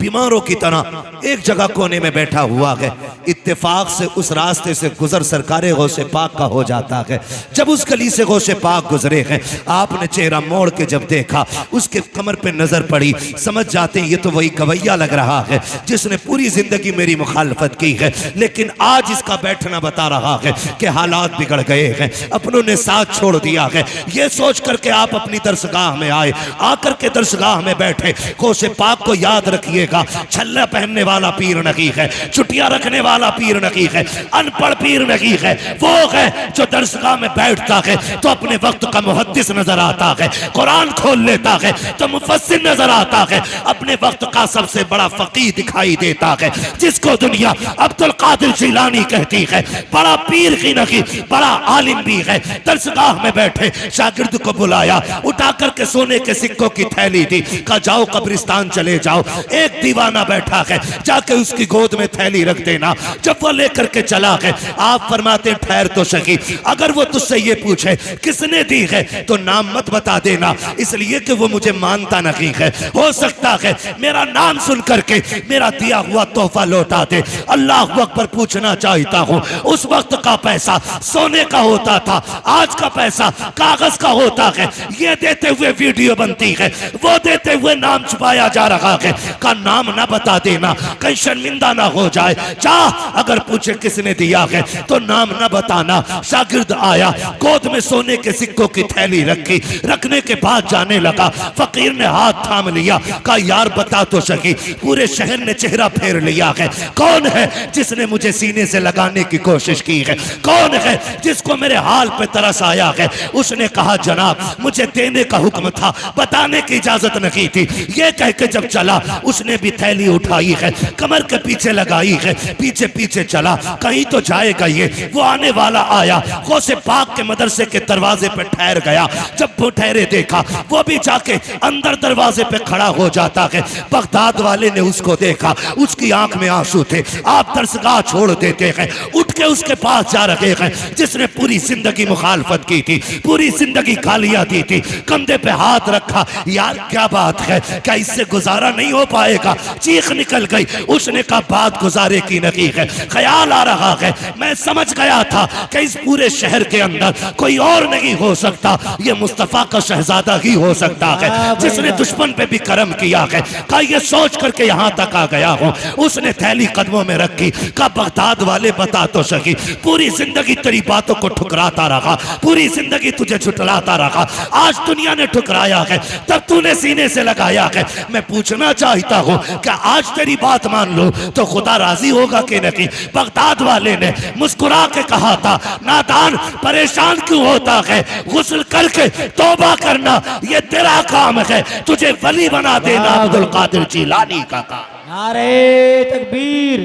बीमारों की तरह एक जगह कोने में बैठा हुआ है। इत्तेफाक से उस रास्ते से गुजर सरकारे गौसे पाक का हो जाता है। जब उस गली से गौसे पाक गुजरे हैं, आपने चेहरा मोड़ के जब देखा, उसके कमर पे नजर पड़ी, समझ जाते हैं ये तो वही गवैया लग रहा है जिसने पूरी जिंदगी मेरी मुखालफत की है, लेकिन आज इसका बैठना बता रहा है कि हालात बिगड़ गए हैं, अपनों ने साथ छोड़ दिया है। ये सोच करके आप अपनी दरसगाह में आए, आकर के दरसगाह में बैठे। गौसे पाक को याद रखिएगा, छल्ला पहनने वाला पीर नहीं है, चुटिया रखने वाला पीर नहीं है, अनपढ़ पीर नहीं है। वो है जो दरसगाह में बैठता है तो अपने वक्त का मुहद्दिस नजर आता है, कुरान खोल लेता है तो मुफस्सिर नजर आता है, अपने वक्त का सबसे बड़ा फकीह दिखाई देता है, जिसको दुनिया अब्दुल कादिर जिलानी कहती है। बड़ा पीर ही नहीं, बड़ा आलिम भी है। दरसगाह में बैठे शागिर्द को बुलाया, उठा करके सोने के सिक्कों की थैली दी, कहा जाओ कब्रिस्तान चले जाओ। एक दीवाना बैठा है, जाके उसकी गोद में थैली रख देना। जब वो लेकर के चला है, आप फरमाते ठहर तो सही, अगर वो तुझसे ये पूछे किसने दी है तो नाम मत बता देना, इसलिए कि वो मुझे मानता नहीं है। हो सकता है मेरा नाम सुन करके मेरा दिया हुआ तोहफा लौटा दे। अल्लाह अकबर पूछना चाहता हूँ, उस वक्त का पैसा सोने का होता था, आज का पैसा कागज का होता है। ये देते हुए वीडियो बनती है, वो देते हुए नाम छुपाया जा रहा है। का नाम ना बता देना, कहीं शर्मिंदा ना हो जाए। जा अगर पूछे किसने दिया है तो नाम ना बताना। शागिर्द आया, गोद में सोने के सिक्कों की थैली रखी, रखने के बाद जाने लगा। फकीर ने हाथ थाम लिया, कहा यार बता तो सही, पूरे शहर ने चेहरा फेर लिया है, कौन है जिसने मुझे सीने से लगाने की कोशिश की है, कौन है जिसको मेरे हाल पे तरस आया है। उसने उसने कहा जनाब मुझे देने का हुक्म था, बताने की इजाजत नहीं थी। ये कह के जब चला उसने भी थैली उठाई है, कमर के पीछे लगाई है, पीछे पीछे चला, कहीं तो जाएगा ये। वो आने वाला आया, गौसे पाक के मदरसे के दरवाजे पे ठहर गया। जब वो ठहरे देखा वो भी जाके अंदर दरवाजे पे खड़ा हो जाता है। बगदाद वाले ने उसको देखा, उसकी आंख में आंसू थे। आप दरसगाह छोड़ देते हैं, उठ के उसके पास जा रहे हैं जिसने पूरी जिंदगी मुखालफत की थी, पूरी जिंदगी गालियां दी थी। कंधे पे हाथ रखा, यार क्या बात है, क्या इससे गुजारा नहीं हो पाएगा? चीख निकल गई। उसने कहा बात गुजारे की नहीं है, ख्याल आ रहा है, मैं समझ गया था कि इस पूरे शहर के अंदर कोई और नहीं हो सकता, ये मुस्तफा का शहजादा ही हो सकता है जिसने दुश्मन पे भी करम किया है। कहा ये सोच करके यहाँ तक आ गया हूँ। उसने थैली कदमों में रखी, कहा बगदाद वाले बता तो सही, पूरी जिंदगी तेरी बातों को ठुकराता रहा, पूरी जिंदगी तुझे झुठलाता रहा, आज दुनिया ने ठुकराया है, तब तूने सीने से लगाया है। मैं पूछना चाहता हूँ कि आज तेरी बात मान लो तो खुदा राजी होगा कि नहीं? बगदाद वाले ने मुस्कुरा के कहा था नादान परेशान क्यों होता है, गुस्ल करके तौबा करना ये तेरा काम है, तुझे वली बना देना अब्दुल कादिर जिलानी का काम। नारे तकबीर,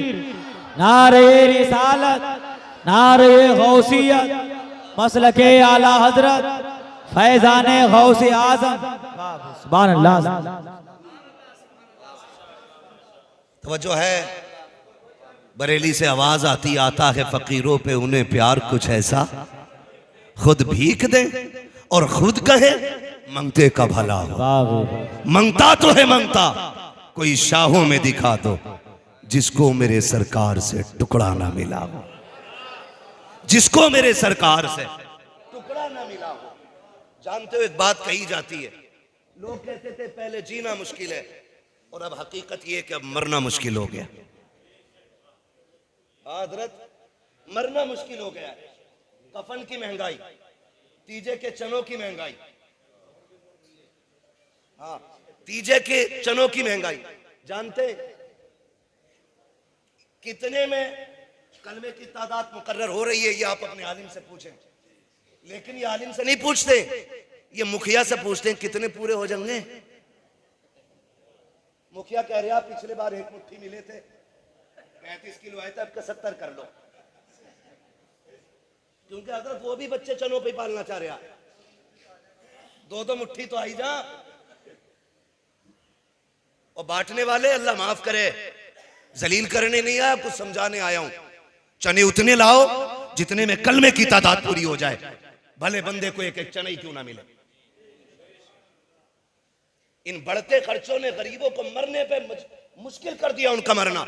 नारे रिसालत, नारे गौसियत, मसलके आला हजरत, फैजाने गौसे आजम, सुभान अल्लाह। तवज्जो है, बरेली से आवाज आती आता है फकीरों पे उन्हें प्यार कुछ ऐसा, खुद भीख दे और खुद कहे मंगते का भला हो। मंगता तो है मंगता, कोई शाहों में दिखा दो जिसको मेरे सरकार से टुकड़ा ना मिला हो, जिसको मेरे सरकार से टुकड़ा ना मिला हो। जानते हो एक बात कही जाती है, लोग कहते थे पहले जीना मुश्किल है और अब हकीकत ये कि अब मरना मुश्किल हो गया। हजरत मरना मुश्किल हो गया है। कफन की महंगाई, तीजे के चनों की महंगाई, हाँ तीजे के चनों की महंगाई। जानते कितने में कलमे की तादाद मुकर्रर हो रही है, ये आप अपने आलिम से पूछें। लेकिन ये आलिम से नहीं पूछते, ये मुखिया से पूछते हैं कितने पूरे हो जाएंगे। मुखिया कह रहे आप पिछले बार एक मुट्ठी मिले थे, 35 किलो आए थे, अब 70 कर लो, क्योंकि हजरत वो भी बच्चे चनों पे पालना चाह रहा है। दो मुट्ठी तो आई जा। और बांटने वाले अल्लाह माफ करे, जलील करने नहीं आया, कुछ समझाने आया हूं। चने उतने लाओ जितने में कलमे की तादाद पूरी हो जाए, भले बंदे को एक एक चना ही क्यों ना मिले। इन बढ़ते खर्चों ने गरीबों को मरने पे मुश्किल कर दिया उनका मरना।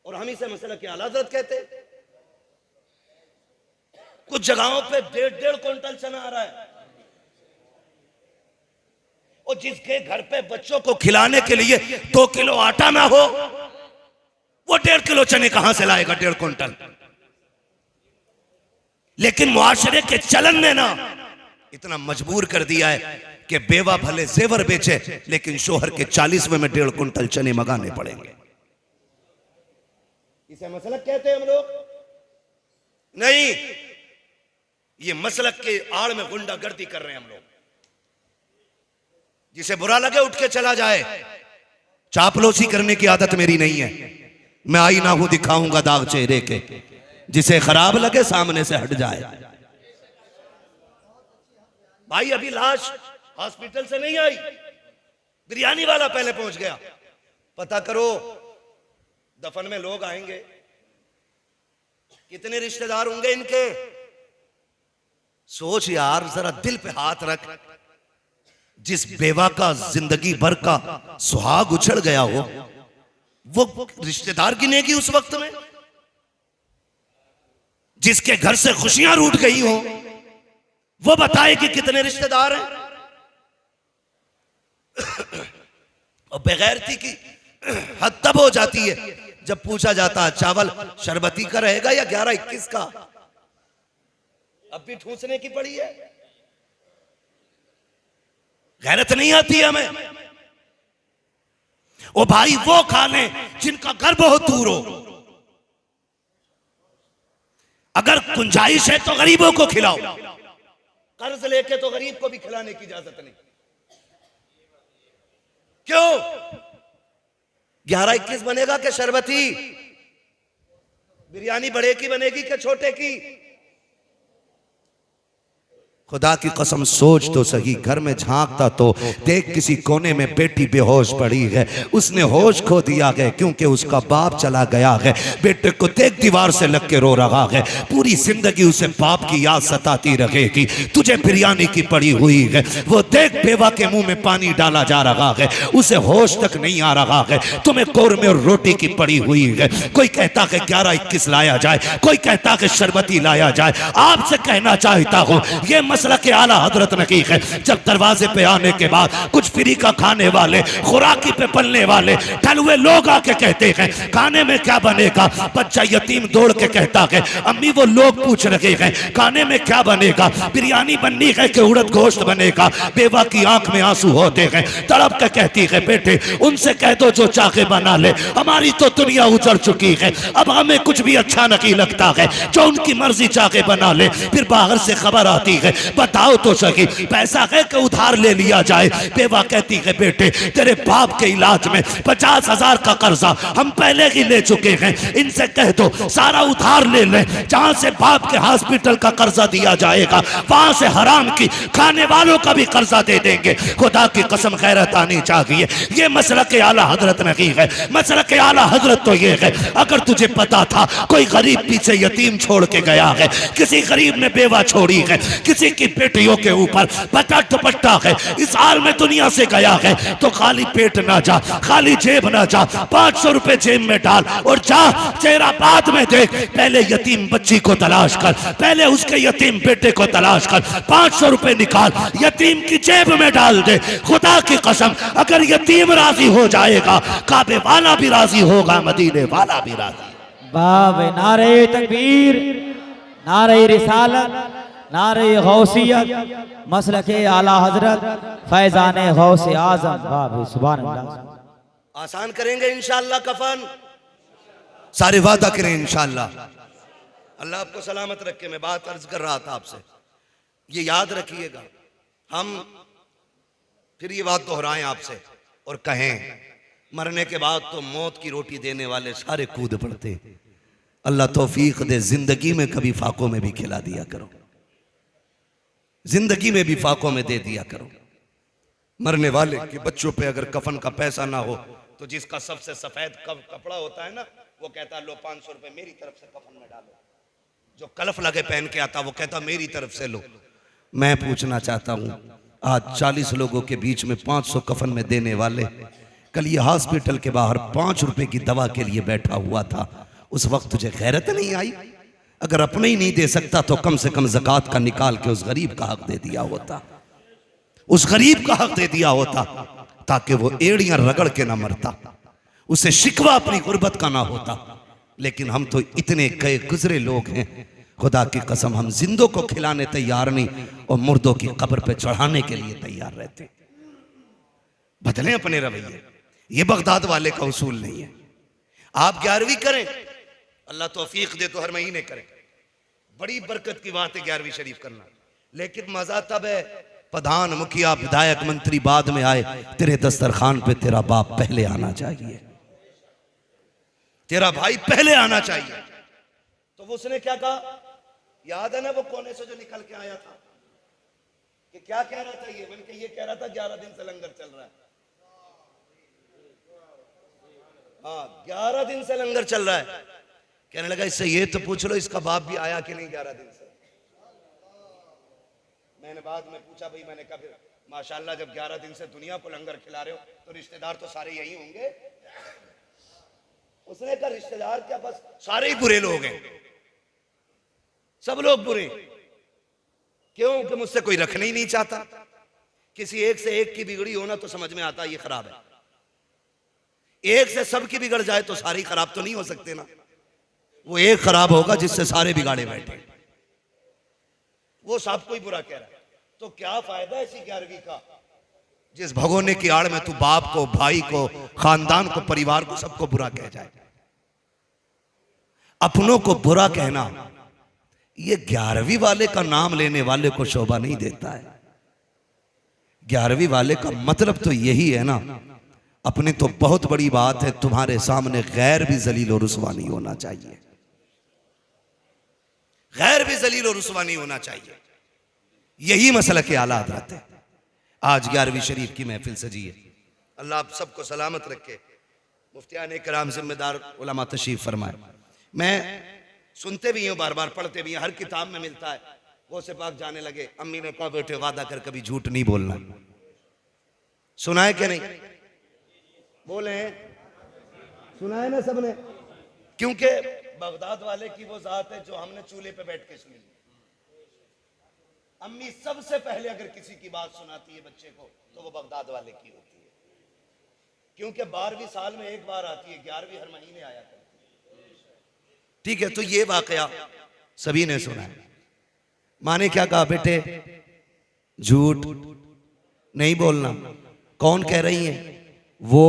और हम इसे मसला क्या हजरत कहते। कुछ जगहों पे 1.5 क्विंटल चना आ रहा है, और जिसके घर पे बच्चों को खिलाने के लिए 2 किलो आटा ना हो, वो 1.5 किलो चने कहां से लाएगा, 1.5 क्विंटल। लेकिन मुआशरे के चलन ने ना इतना मजबूर कर दिया है कि बेवा भले जेवर बेचे, लेकिन शोहर के 40वें में 1.5 क्विंटल चने मंगाने पड़ेंगे। इसे मसलक कहते हैं हम लोग नहीं, ये मसलक के आड़ में गुंडागर्दी कर रहे हैं हम लोग। जिसे बुरा लगे उठ के चला जाए, चापलूसी करने की आदत मेरी नहीं है। मैं आईना हूं, दिखाऊंगा दाग चेहरे के, जिसे खराब लगे सामने से हट जाए। भाई अभी लाश हॉस्पिटल से नहीं आई, बिरयानी वाला पहले पहुंच गया। पता करो दफन में लोग आएंगे, कितने रिश्तेदार होंगे इनके। सोच यार, जरा दिल पे हाथ रख। जिस बेवा का जिंदगी भर का सुहाग उछड़ गया हो, वो रिश्तेदार गिनेगी उस वक्त में। जिसके घर से खुशियां रूठ गई हो, वो बताए कि कितने रिश्तेदार हैं। और बेगैरती की हद तब हो जाती है जब पूछा जाता है चावल शरबती का रहेगा या 11-21 का। अब भी ठूसने की पड़ी है, गैरत नहीं आती हमें। ओ भाई वो खा ले जिनका घर बहुत दूर हो, अगर गुंजाइश है तो गरीबों को खिलाओ। कर्ज लेके तो गरीब को भी खिलाने की इजाजत नहीं। क्यों? 11-21 बनेगा कि शरबती? बिरयानी बड़े की बनेगी कि छोटे की? खुदा की कसम सोच तो सही। घर में झांकता तो देख किसी कोने में बेटी बेहोश पड़ी है। उसने होश खो दिया है क्योंकि उसका बाप चला गया है। बेटे को देख दीवार से लग के रो रहा है। पूरी जिंदगी उसे बाप की याद सताती रहेगी। तुझे बिरयानी की पड़ी हुई है। वो देख बेवा के मुंह में पानी डाला जा रहा है, उसे होश तक नहीं आ रहा है। तुम्हें कौरमे और रोटी की पड़ी हुई है। कोई कहता है 11-21 लाया जाए, कोई कहता है शरबती लाया जाए। आपसे कहना चाहता हूं ये मसला के आला हजरत ने की है। जब दरवाजे पे आने के बाद कुछ फ्री का खाने वाले, खुराकी पे पलने वाले ठलुए लोग आके कहते हैं खाने में क्या बनेगा। बच्चा यतीम दौड़ के कहता है अम्मी वो लोग पूछ रहे हैं खाने में क्या बनेगा, बिरयानी बननी है कि उड़द गोश्त बनेगा। बेवा की आंख में आंसू होते हैं, तड़प के कहती है बेटे उनसे कह दो जो चाहे बना ले, हमारी तो दुनिया उजड़ चुकी है, अब हमें कुछ भी अच्छा नहीं लगता है, जो उनकी मर्जी चाहे बना ले। फिर बाहर से खबर आती है बताओ तो सही पैसा है कि उधार ले लिया जाए। बेवा कहती है बेटे तेरे बाप के इलाज में 50,000 का कर्जा हम पहले ही ले चुके हैं, इनसे कह दो सारा उधार ले ले। जहां से बाप के हॉस्पिटल का कर्जा दिया जाएगा वहां से हराम की खाने वालों का भी कर्जा दे देंगे। खुदा की कसम गैरत आनी चाहिए। ये मसला के आला हजरत नहीं है। मसला के आला हजरत तो ये है अगर तुझे पता था कोई गरीब पीछे यतीम छोड़ के गया है, किसी गरीब ने बेवा छोड़ी है, किसी की बेटियों के ऊपर पता दुपट्टा है, इस हाल में दुनिया से गया है, तो खाली पेट ना जा, खाली जेब ना जा, 500 रुपए जेब में डाल और जा चेहरा बाद में देख। पहले यतीम बच्ची को तलाश कर, पहले उसके यतीम बेटे को तलाश कर, 500 रुपए निकाल यतीम की जेब में डाल दे। खुदा की कसम अगर यतीम राजी हो जाएगा काबे वाला भी राजी होगा, मदीने वाला भी राजी। बाबे नारे तकबीर, नारे रिसालत, नारे गौसियत, मसलके आला हजरत फैजान गौसे आजम। बाबे सुभान अल्लाह। आसान करेंगे इंशाअल्लाह कफन, सारे वादा करें इंशाअल्लाह। अल्लाह आपको सलामत रखे। मैं बात अर्ज कर रहा था आपसे, ये याद रखिएगा। हम फिर ये बात दोहराएं आपसे और कहें मरने के बाद तो मौत की रोटी देने वाले सारे कूद पड़ते। अल्लाह तौफीक दे जिंदगी में कभी फाकों में भी खिला दिया करो, जिंदगी में भी फाकों में दे दिया करो। मरने वाले के बच्चों पे अगर कफन का पैसा ना हो तो जिसका सबसे सफेद कपड़ा होता है ना वो कहता लो 500 रुपए मेरी तरफ से कफन में डालो। जो कलफ लगे पहन के आता वो कहता मेरी तरफ से लो। मैं पूछना चाहता हूं आज 40 लोगों के बीच में 500 कफन में देने वाले, कल ये हॉस्पिटल के बाहर 5 रुपए की दवा के लिए बैठा हुआ था, उस वक्त तुझे गैरत नहीं आई? अगर अपने ही नहीं दे सकता तो कम से कम ज़कात का निकाल के उस गरीब का हक दे दिया होता, उस गरीब का हक दे दिया होता, ताकि वो एड़ियां रगड़ के ना मरता, उसे शिकवा अपनी गुर्बत का ना होता। लेकिन हम तो इतने गए गुजरे लोग हैं, खुदा की कसम हम जिंदों को खिलाने तैयार नहीं और मुर्दों की कब्र पे चढ़ाने के लिए तैयार रहते। बदलें अपने रवैये, ये बगदाद वाले का उसूल नहीं है। आप 11वीं करें, अल्लाह तौफीक दे तो हर महीने करें, बड़ी बरकत की बात है 11वीं शरीफ करना। लेकिन मजा तब है प्रधान मुखिया विधायक मंत्री बाद में आए, तेरे दस्तरखान पे तेरा बाप पहले आना चाहिए, तेरा भाई पहले आना चाहिए। तो उसने क्या कहा, याद है ना वो कोने से जो निकल के आया था कि क्या कह रहा था, ये बल्कि ये कह रहा था 11 दिन से लंगर चल रहा है। हाँ 11 दिन से लंगर चल रहा है। कहने लगा इससे ये तो पूछ लो इसका बाप भी आया कि नहीं 11 दिन से। मैंने बाद में पूछा, भाई मैंने कहा फिर माशाल्लाह जब 11 दिन से दुनिया को लंगर खिला रहे हो तो रिश्तेदार तो सारे यही होंगे। उसने कहा रिश्तेदार क्या बस सारे ही बुरे लोग हैं, सब लोग बुरे। क्यों कि मुझसे कोई रखना ही नहीं चाहता। किसी एक से एक की बिगड़ी होना तो समझ में आता ये खराब है, एक से सब की बिगड़ जाए तो सारी खराब तो नहीं हो सकते ना। वो एक खराब होगा जिससे सारे बिगाड़े बैठे, वो सबको ही बुरा कह रहा है। तो क्या फायदा इसी 11वीं का जिस भगोने की आड़ में तू बाप को, भाई को, खानदान को, परिवार को, सबको बुरा कह जाए। अपनों को बुरा कहना ये 11वीं वाले का नाम लेने वाले को शोभा नहीं देता है। 11वीं वाले का मतलब तो यही है ना, अपनी तो बहुत बड़ी बात है, तुम्हारे सामने गैर भी जलील और रुसवा नहीं होना चाहिए, गैर भी जलील और रुसवा नहीं होना चाहिए। यही मसला के आला हज़रत है। आज 11वीं शरीफ की महफिल सजी है। अल्लाह आप सबको सलामत रखे। मुफ्तियान कराम जिम्मेदार उलमा तशरीफ फरमाए। मैं सुनते भी हूँ, बार बार पढ़ते भी हैं, हर किताब में मिलता है। वो से पाक जाने लगे, अम्मी ने कहा बेटे वादा कर कभी झूठ नहीं बोलना। सुना है क्या नहीं? बोले हैं, सुना है ना सबने? क्योंकि बगदाद वाले की वो जात है जो हमने चूल्हे पे बैठ के सुनी। अम्मी सबसे पहले अगर किसी की बात सुनाती है बच्चे को तो वो बगदाद वाले की होती है, क्योंकि 12वीं साल में एक बार आती है, 11वीं हर महीने आया करती है। ठीक है, तो ये वाकया सभी ने सुना है। माँ ने क्या कहा, बेटे झूठ नहीं बोलना। कौन कह रही है? वो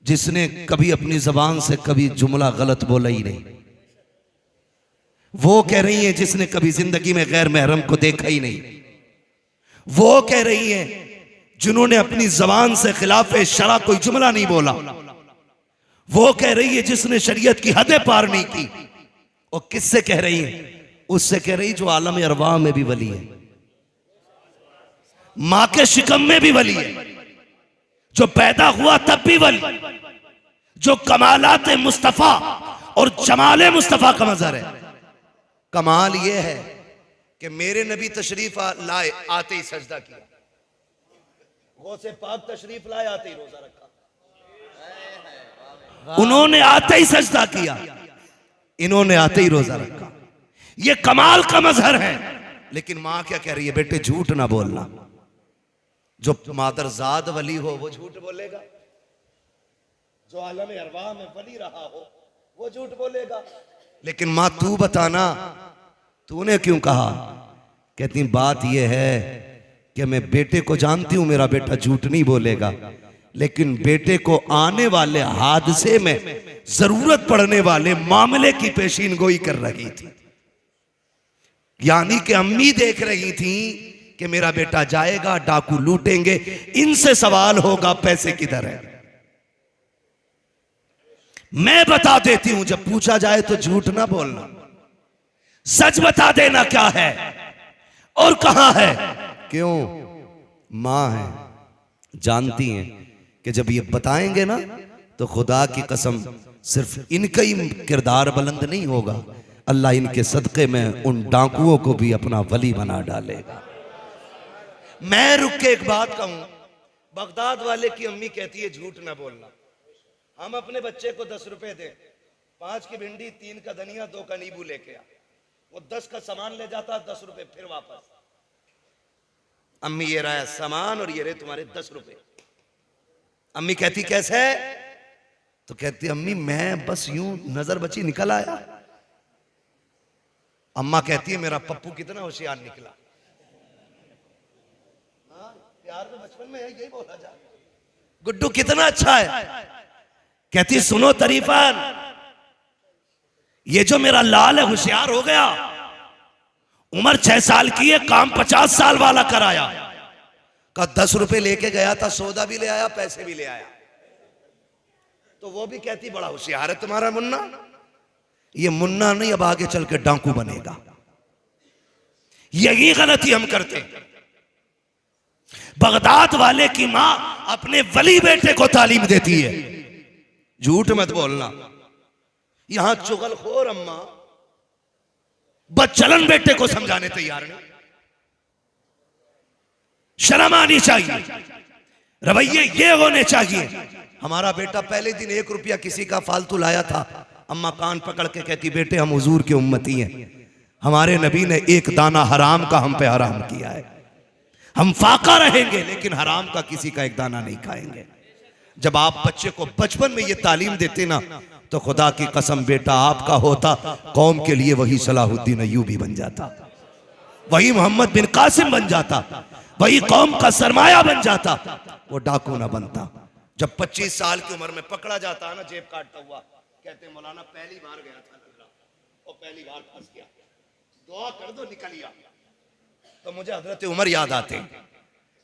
जिसने कभी अपनी जबान से कभी जुमला गलत बोला ही नहीं। वो कह रही है जिसने कभी जिंदगी में गैर महरम को देखा ही नहीं। वो कह रही है जिन्होंने अपनी जबान से खिलाफ शरा कोई जुमला नहीं बोला। वो कह रही है जिसने शरीयत की हदें पार नहीं की। और किससे कह रही है? उससे कह रही जो आलम अरवाह में भी वली है, मां के शिकम में भी वली है, जो पैदा हुआ तब भी वली, जो कमालात मुस्तफा और जमाले मुस्तफा का मजहर है। कमाल यह है कि मेरे नबी तशरीफ लाए, आते ही सजदा किया। गौसे पाक तशरीफ लाए, आते ही रोजा रखा। उन्होंने आते ही सजदा किया, इन्होंने आते ही रोजा रखा। ये कमाल का मजहर है। लेकिन मां क्या कह रही है? बेटे झूठ ना बोलना। जो मादरजाद वली हो वो झूठ बोलेगा, जो आलम अरवाह में वली रहा हो वो झूठ बोलेगा। लेकिन मां तू बताना, तूने क्यों कहा? कहती बात यह है कि मैं बेटे को जानती हूं, मेरा बेटा झूठ नहीं बोलेगा, लेकिन बेटे को आने वाले हादसे में जरूरत पड़ने वाले मामले की पेशीन गोई कर रही थी। यानी कि अम्मी देख रही थी कि मेरा बेटा जाएगा, डाकू लूटेंगे, इनसे सवाल होगा पैसे किधर है। मैं बता देती हूं, जब पूछा जाए तो झूठ ना बोलना, सच बता देना क्या है और कहां है। क्यों? मां है, जानती हैं कि जब ये बताएंगे ना तो खुदा की कसम सिर्फ इनका ही किरदार बुलंद नहीं होगा, अल्लाह इनके सदक़े में उन डाकुओं को भी अपना वली बना डालेगा। मैं रुक के एक बात कहूं, बगदाद वाले की अम्मी कहती है झूठ ना बोलना। हम अपने बच्चे को 10 रुपए दें, 5 की भिंडी, 3 का धनिया, 2 का नींबू लेके आ, वो 10 का सामान ले जाता, 10 रुपए फिर वापस। अम्मी ये रहा सामान और ये रहे तुम्हारे 10 रुपए। अम्मी कहती कैसे है? तो कहती अम्मी मैं बस यूं नजर बची निकल आया। अम्मा कहती है मेरा पप्पू कितना होशियार निकला। हाँ, प्यार तो बचपन में है, यही बोला जाए। गुड्डू कितना अच्छा है। कहती सुनो तरीफान, ये जो मेरा लाल है होशियार हो गया, उम्र 6 साल की है, काम 50 साल वाला कराया। का 10 रुपए लेके गया था, सौदा भी ले आया, पैसे भी ले आया। तो वो भी कहती बड़ा होशियार है तुम्हारा मुन्ना। ये मुन्ना नहीं, अब आगे चल के डाकू बनेगा। यही गलती हम करते। बगदाद वाले की मां अपने वली बेटे को तालीम देती है झूठ मत बोलना। यहां चुगलखोर अम्मा बदचलन बेटे को समझाने तैयार नहीं। शर्म आनी चाहिए, रवैये ये होने चाहिए। हमारा बेटा पहले दिन 1 रुपया किसी का फालतू लाया था, अम्मा कान पकड़ के कहती बेटे हम हुजूर के उम्मती हैं, हमारे नबी ने 1 दाना हराम का हम पे हराम किया है, हम फाका रहेंगे लेकिन हराम का किसी का 1 दाना नहीं खाएंगे। जब आप बच्चे को बचपन में ये तालीम देते ना, तो खुदा की कसम बेटा आपका होता, कौम के लिए वही सलाहुद्दीन अय्यूबी बन जाता, वही मोहम्मद बिन कासिम बन जाता, वही कौम का सरमाया बन जाता, वो डाकू ना बनता। जब 25 साल की उम्र में पकड़ा जाता है ना जेब काटता हुआ, कहते मौलाना पहली बार गया था लल्ला, और पहली बार फंस गया, दुआ कर दो निकल गया। तो मुझे हजरत उमर याद आते हैं।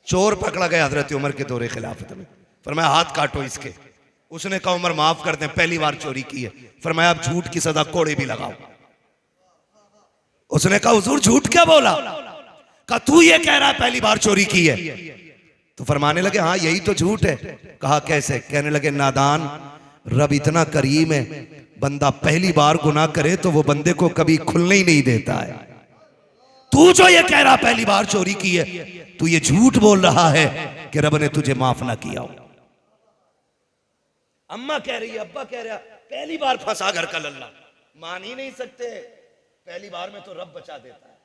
चोर पकड़ा गया हजरत उमर के दौरे खिलाफत में, फरमाया हाथ काटो इसके। उसने कहा उमर माफ कर दें, पहली बार चोरी की है। फरमाया अब झूठ की सजा कोड़े भी लगाओ। उसने कहा हुजूर झूठ क्या बोला? कहा तू ये कह रहा है पहली बार चोरी की है। तो फरमाने लगे हाँ यही तो झूठ है। कहा कैसे? कहने लगे नादान, रब इतना करीम है, बंदा पहली बार गुनाह करे तो वो बंदे को कभी खुलने ही नहीं देता है। तू जो ये कह रहा पहली बार चोरी की है, तू ये झूठ बोल रहा है कि रब ने तुझे माफ ना किया हो। अम्मा कह रही है, अब्बा कह रहा, पहली बार फंसा घर का लल्ला, मान ही नहीं सकते। पहली बार में तो रब बचा देता है,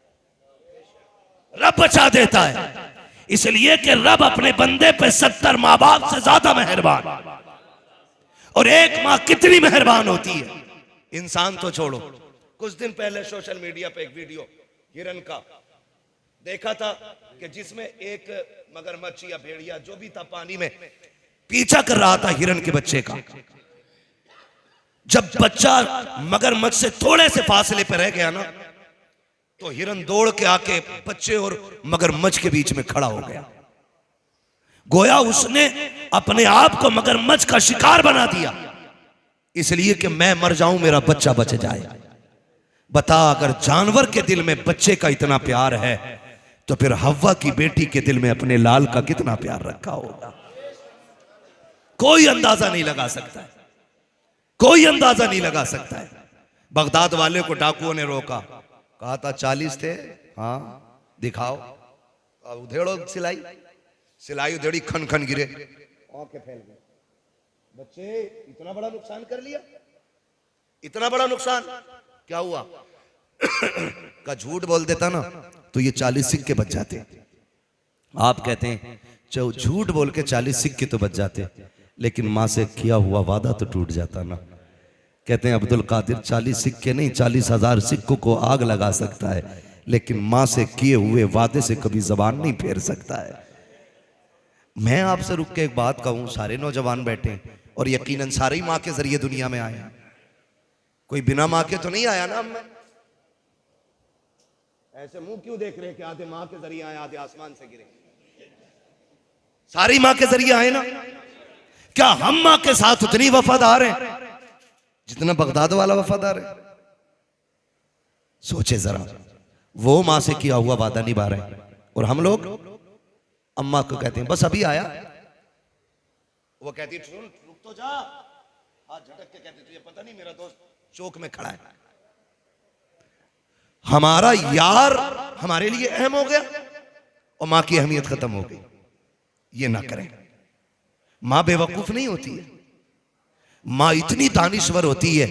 रब बचा देता है। इसलिए कि रब अपने बंदे पे 70 माँ बाप से ज्यादा मेहरबान, और एक माँ कितनी मेहरबान होती है। इंसान तो छोड़ो, कुछ दिन पहले सोशल मीडिया पे एक वीडियो हिरन का देखा था कि जिसमें एक मगरमच्छ या भेड़िया जो भी था पानी में पीछा कर रहा था हिरन के बच्चे का। जब बच्चा मगरमच्छ से थोड़े से फासले पर रह गया ना, तो हिरन दौड़ के आके बच्चे और मगरमच्छ के बीच में खड़ा हो गया। गोया उसने अपने आप को मगरमच्छ का शिकार बना दिया, इसलिए कि मैं मर जाऊं मेरा बच्चा बच जाए। बता, अगर जानवर के दिल में बच्चे का इतना प्यार है तो फिर हव्वा की बेटी के दिल में अपने लाल का कितना प्यार रखा होगा। कोई अंदाजा नहीं लगा सकता है, कोई अंदाजा नहीं लगा सकता है। बगदाद वाले को डाकुओं ने रोका, कहा था 40 थे, हाँ दिखाओ। उधेड़ो सिलाई, सिलाई उधेड़ी, खन खन गिरे, आंखें फैल गई। बच्चे इतना बड़ा नुकसान कर लिया, इतना बड़ा नुकसान क्या हुआ? का झूठ बोल देता ना तो ये 40 सिक्के बच जाते। आप कहते हैं झूठ बोल के 40 सिक्के तो बच जाते, लेकिन माँ से किया हुआ वादा तो टूट जाता ना। कहते हैं अब्दुल कादिर 40 सिक्के नहीं 40,000 सिक्कों को आग लगा सकता है, लेकिन माँ से किए हुए वादे से कभी जबान नहीं फेर सकता है। मैं आपसे रुक के एक बात कहूं, सारे नौजवान बैठे और यकीनन सारे ही माँ के जरिए दुनिया में आए, कोई बिना माँ के तो नहीं आया ना। हम ऐसे मुंह क्यों देख रहे हैं कि आधे माँ के जरिए आए आधे आसमान से गिरे? सारी माँ के जरिए आए ना। क्या हम माँ के साथ उतनी वफादार हैं जितना बगदाद वाला वफादार है? सोचे जरा, वो माँ से किया हुआ वादा निभा रहे हैं और हम लोग अम्मा को कहते हैं बस अभी आया, वो कहती है सुन रुक तो जा, हाथ झटक के कहती तुझे पता नहीं मेरा दोस्त चौक में खड़ा है। हमारा यार हमारे लिए अहम हो गया और मां की अहमियत खत्म हो गई। ये ना करें। मां बेवकूफ नहीं होती है, मां इतनी दानिश्वर होती है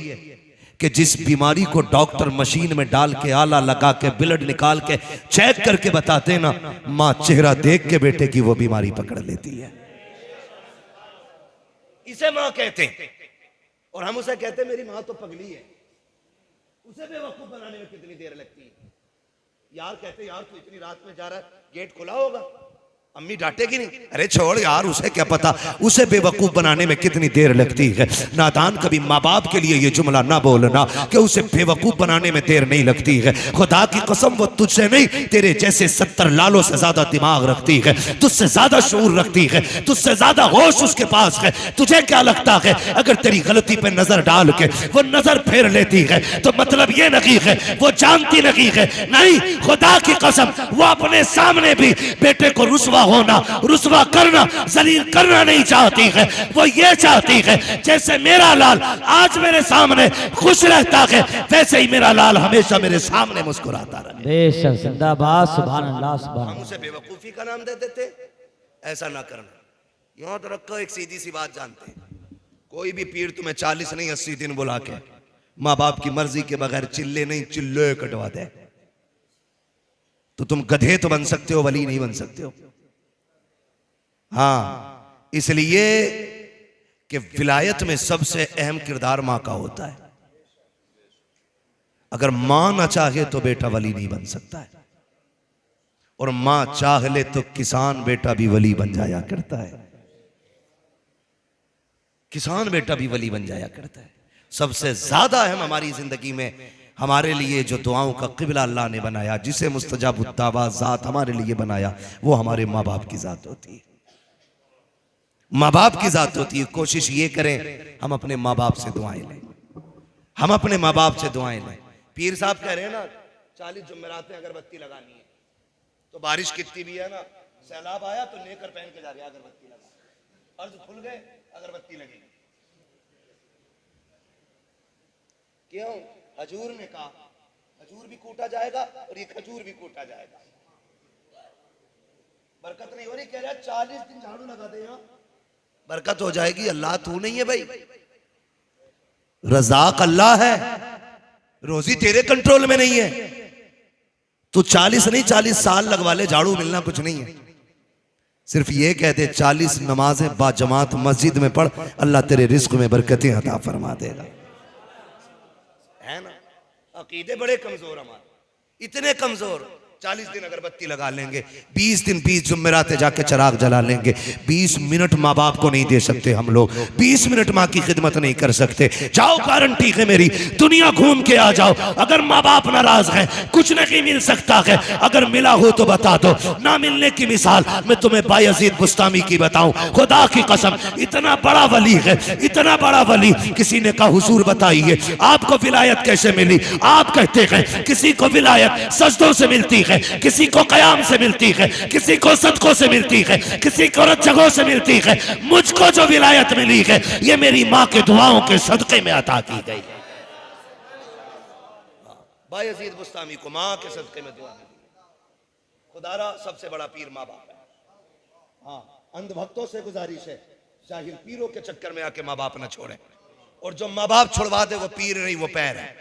कि जिस बीमारी को डॉक्टर मशीन में डाल के आला लगा के ब्लड निकाल के चेक करके बताते ना, मां चेहरा देख के बेटे की वो बीमारी पकड़ लेती है। इसे मां कहते हैं। और हम उसे कहते हैं मेरी मां तो पगली है, उसे बेवकूफ बनाने में कितनी देर लगती है। यार कहते यार तू इतनी रात में जा रहा है, गेट खुला होगा, अम्मी डांटेगी नहीं? अरे छोड़ यार, उसे क्या पता, उसे बेवकूफ बनाने में कितनी देर लगती है। नादान, कभी माँ बाप के लिए ये जुमला ना बोलना कि उसे बेवकूफ बनाने में देर नहीं लगती है। खुदा की कसम वो तुझसे नहीं, तेरे जैसे 70 लालों से ज्यादा दिमाग रखती है, तुझसे ज्यादा शऊर रखती है, तुझसे ज्यादा होश उसके पास है। तुझे क्या लगता है अगर तेरी गलती पे नजर डाल के वो नजर फेर लेती है तो मतलब ये नहीं है वो जानती नहीं है? नहीं, खुदा की कसम वो अपने सामने भी बेटे को रुसवा होना, रुसवा करना, जलील करना नहीं चाहती है। वो ये चाहती है जैसे मेरा लाल आज मेरे सामने खुश रहता है, वैसे ही मेरा लाल हमेशा मेरे सामने मुस्कुराता रहे। बेशक, जिंदाबाद, सुभान अल्लाह, सुभान हम उसे बेवकूफी का नाम दे देते, ऐसा ना करना। याद रखो, एक सीधी सी बात जानते हैं, कोई भी पीर तुम्हें 40 नहीं 80 दिन बुला के माँ बाप की मर्जी के बगैर चिल्ले नहीं चिल्ले कटवा दे तो तुम गधे तो बन सकते हो, वली नहीं बन सकते हो। हाँ, इसलिए कि विलायत में सबसे अहम किरदार मां का होता है। अगर मां ना चाहे तो बेटा वली नहीं बन सकता है, और मां चाह ले तो किसान बेटा भी वली बन जाया करता है। किसान बेटा भी वली बन जाया करता है। सबसे ज्यादा अहम हमारी जिंदगी में हमारे लिए जो दुआओं का क़िबला अल्लाह ने बनाया, जिसे मुस्तजाब दावा ज़ात हमारे लिए बनाया, वो हमारे माँ बाप की ज़ात होती है। माँ बाप की ज़ात होती है। कोशिश ये करें हम अपने माँ बाप से दुआएं लें, हम अपने माँ बाप से दुआएं लें। पीर साहब कह रहे हैं ना 40 जुमेरात में अगरबत्ती लगानी है, तो बारिश कितनी भी है ना, सैलाब आया तो नेकर पहन के जा रहे अगरबत्ती लगा, अर्ज खुल गए अगरबत्ती लगेगी। क्यों? हजूर ने कहा हजूर भी कूटा जाएगा और ये खजूर भी कूटा जाएगा, बरकत नहीं हो रही। कह रहा 40 दिन झाड़ू लगा दे, यहाँ बरकत हो जाएगी। अल्लाह तू नहीं है भाई, रज़ाक अल्लाह है, रोजी तेरे कंट्रोल में नहीं है। तू 40 नहीं 40 साल लगवा ले, झाड़ू मिलना कुछ नहीं है। सिर्फ ये कहते 40 नमाजें बाजमात मस्जिद में पढ़, अल्लाह तेरे रिस्क में बरकतें अता फरमा देगा। है ना? अकीदे बड़े कमजोर हमारे, इतने कमजोर। 40 दिन अगरबत्ती लगा लेंगे, 20 दिन 20 जुम्मेराते जाके चिराग जला लेंगे। 20 मिनट माँ बाप को नहीं दे सकते हम लोग, 20 मिनट माँ की खिदमत नहीं कर सकते। जाओ गारंटी है मेरी, दुनिया घूम के आ जाओ, अगर माँ बाप नाराज हैं कुछ नहीं मिल सकता है। अगर मिला हो तो बता दो, ना मिलने की मिसाल मैं तुम्हें बायजीद बुस्तामी की बताऊं, खुदा की कसम इतना बड़ा वली है, इतना बड़ा वली। किसी ने कहा हुजूर बताइए आपको विलायत कैसे मिली? आप कहते हैं किसी को विलायत सजदों से मिलती है, किसी को कयाम से मिलती है, किसी को सदकों से मिलती है, किसी को जगहों से मिलती है। मुझको जो विलायत मिली है ये मेरी माँ के दुआओं के सदके में अता की गई है। बायजीद बुस्तामी को माँ के सदके में दुआ मिली। खुदारा सबसे बड़ा पीर माँ बाप है। हाँ, अंधभक्तों से गुजारिश है जाहिल पीरों के चक्कर में आके माँ बाप ना छोड़े, और जो माँ बाप छुड़वा दे वो पीर नहीं, वो पैर है,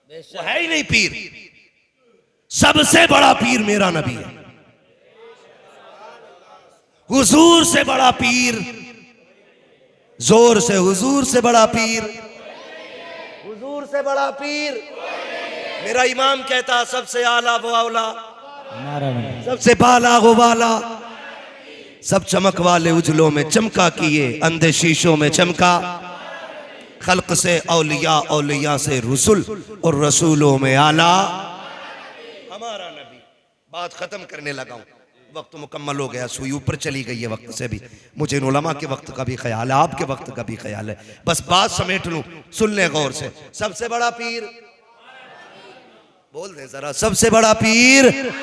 वो है ही नहीं पीर। सबसे बड़ा पीर मेरा नबी है, हुजूर से बड़ा पीर, जोर से हुजूर से बड़ा पीर, हुजूर से बड़ा पीर। मेरा इमाम कहता सबसे आला वो औला, सबसे बाला वो वाला, सब चमक वाले उजलों में चमका किए, अंधे शीशों में चमका। खल्क से औलिया, औलिया से रसूल, और रसूलों में आला हमारा नबी। बात खत्म करने लगा हूं, वक्त मुकम्मल हो गया, सुई ऊपर चली गई है वक्त से भी। मुझे इन उलमा के वक्त का भी ख्याल है, आपके वक्त का भी ख्याल है, बस बात समेट लूं, सुन ले गौर से। सबसे बड़ा पीर बोल दे जरा, सबसे बड़ा पीर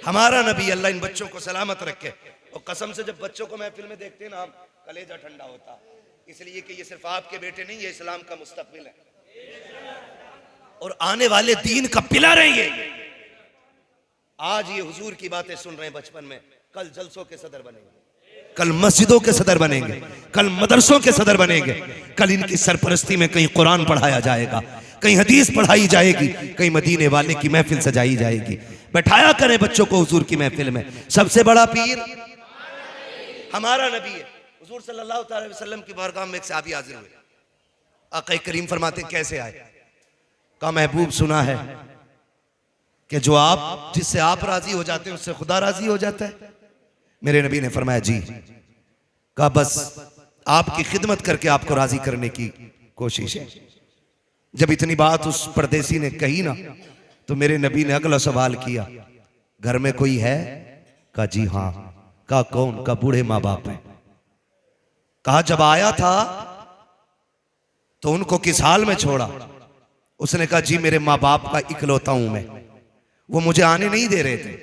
हमारा नबी। अल्लाह इन बच्चों को सलामत रखे। और कसम से जब बच्चों को महफिल में देखते हैं ना, कलेजा ठंडा होता, इसलिए कि ये सिर्फ आपके बेटे नहीं, ये इस्लाम का मुस्तकबिल है और आने वाले दीन का पिलर है ये। आज ये हुजूर की बातें सुन रहे हैं बचपन में, कल जलसों के सदर बनेंगे, कल मस्जिदों के सदर बनेंगे, कल मदरसों के सदर बनेंगे, कल इनकी सरपरस्ती में कहीं कुरान पढ़ाया जाएगा, कहीं हदीस पढ़ाई जाएगी, कहीं मदीने वाले की महफिल सजाई जाएगी। बैठाया करें बच्चों को हुजूर की महफिल में। सबसे बड़ा पीर हमारा नबी है। हुजूर सल्लल्लाहु अलैहि वसल्लम की बारगाह में एक सहाबी हाजिर हुए। आका करीम फरमाते कैसे आए? कहा महबूब सुना है कि जो आप जिससे आप राजी हो जाते हैं उससे खुदा राजी हो जाता है। मेरे नबी ने फरमाया जी। कहा बस आपकी खिदमत करके आपको राजी करने की कोशिश है। जब इतनी बात उस परदेसी ने कही ना, तो मेरे नबी ने अगला सवाल किया, घर में कोई है? कहा जी हाँ। कहा कौन? कहा बूढ़े माँ बाप है। कहा जब आया था तो उनको किस हाल में छोड़ा? उसने कहा जी मेरे माँ बाप का इकलौता हूं मैं, वो मुझे आने नहीं दे रहे थे,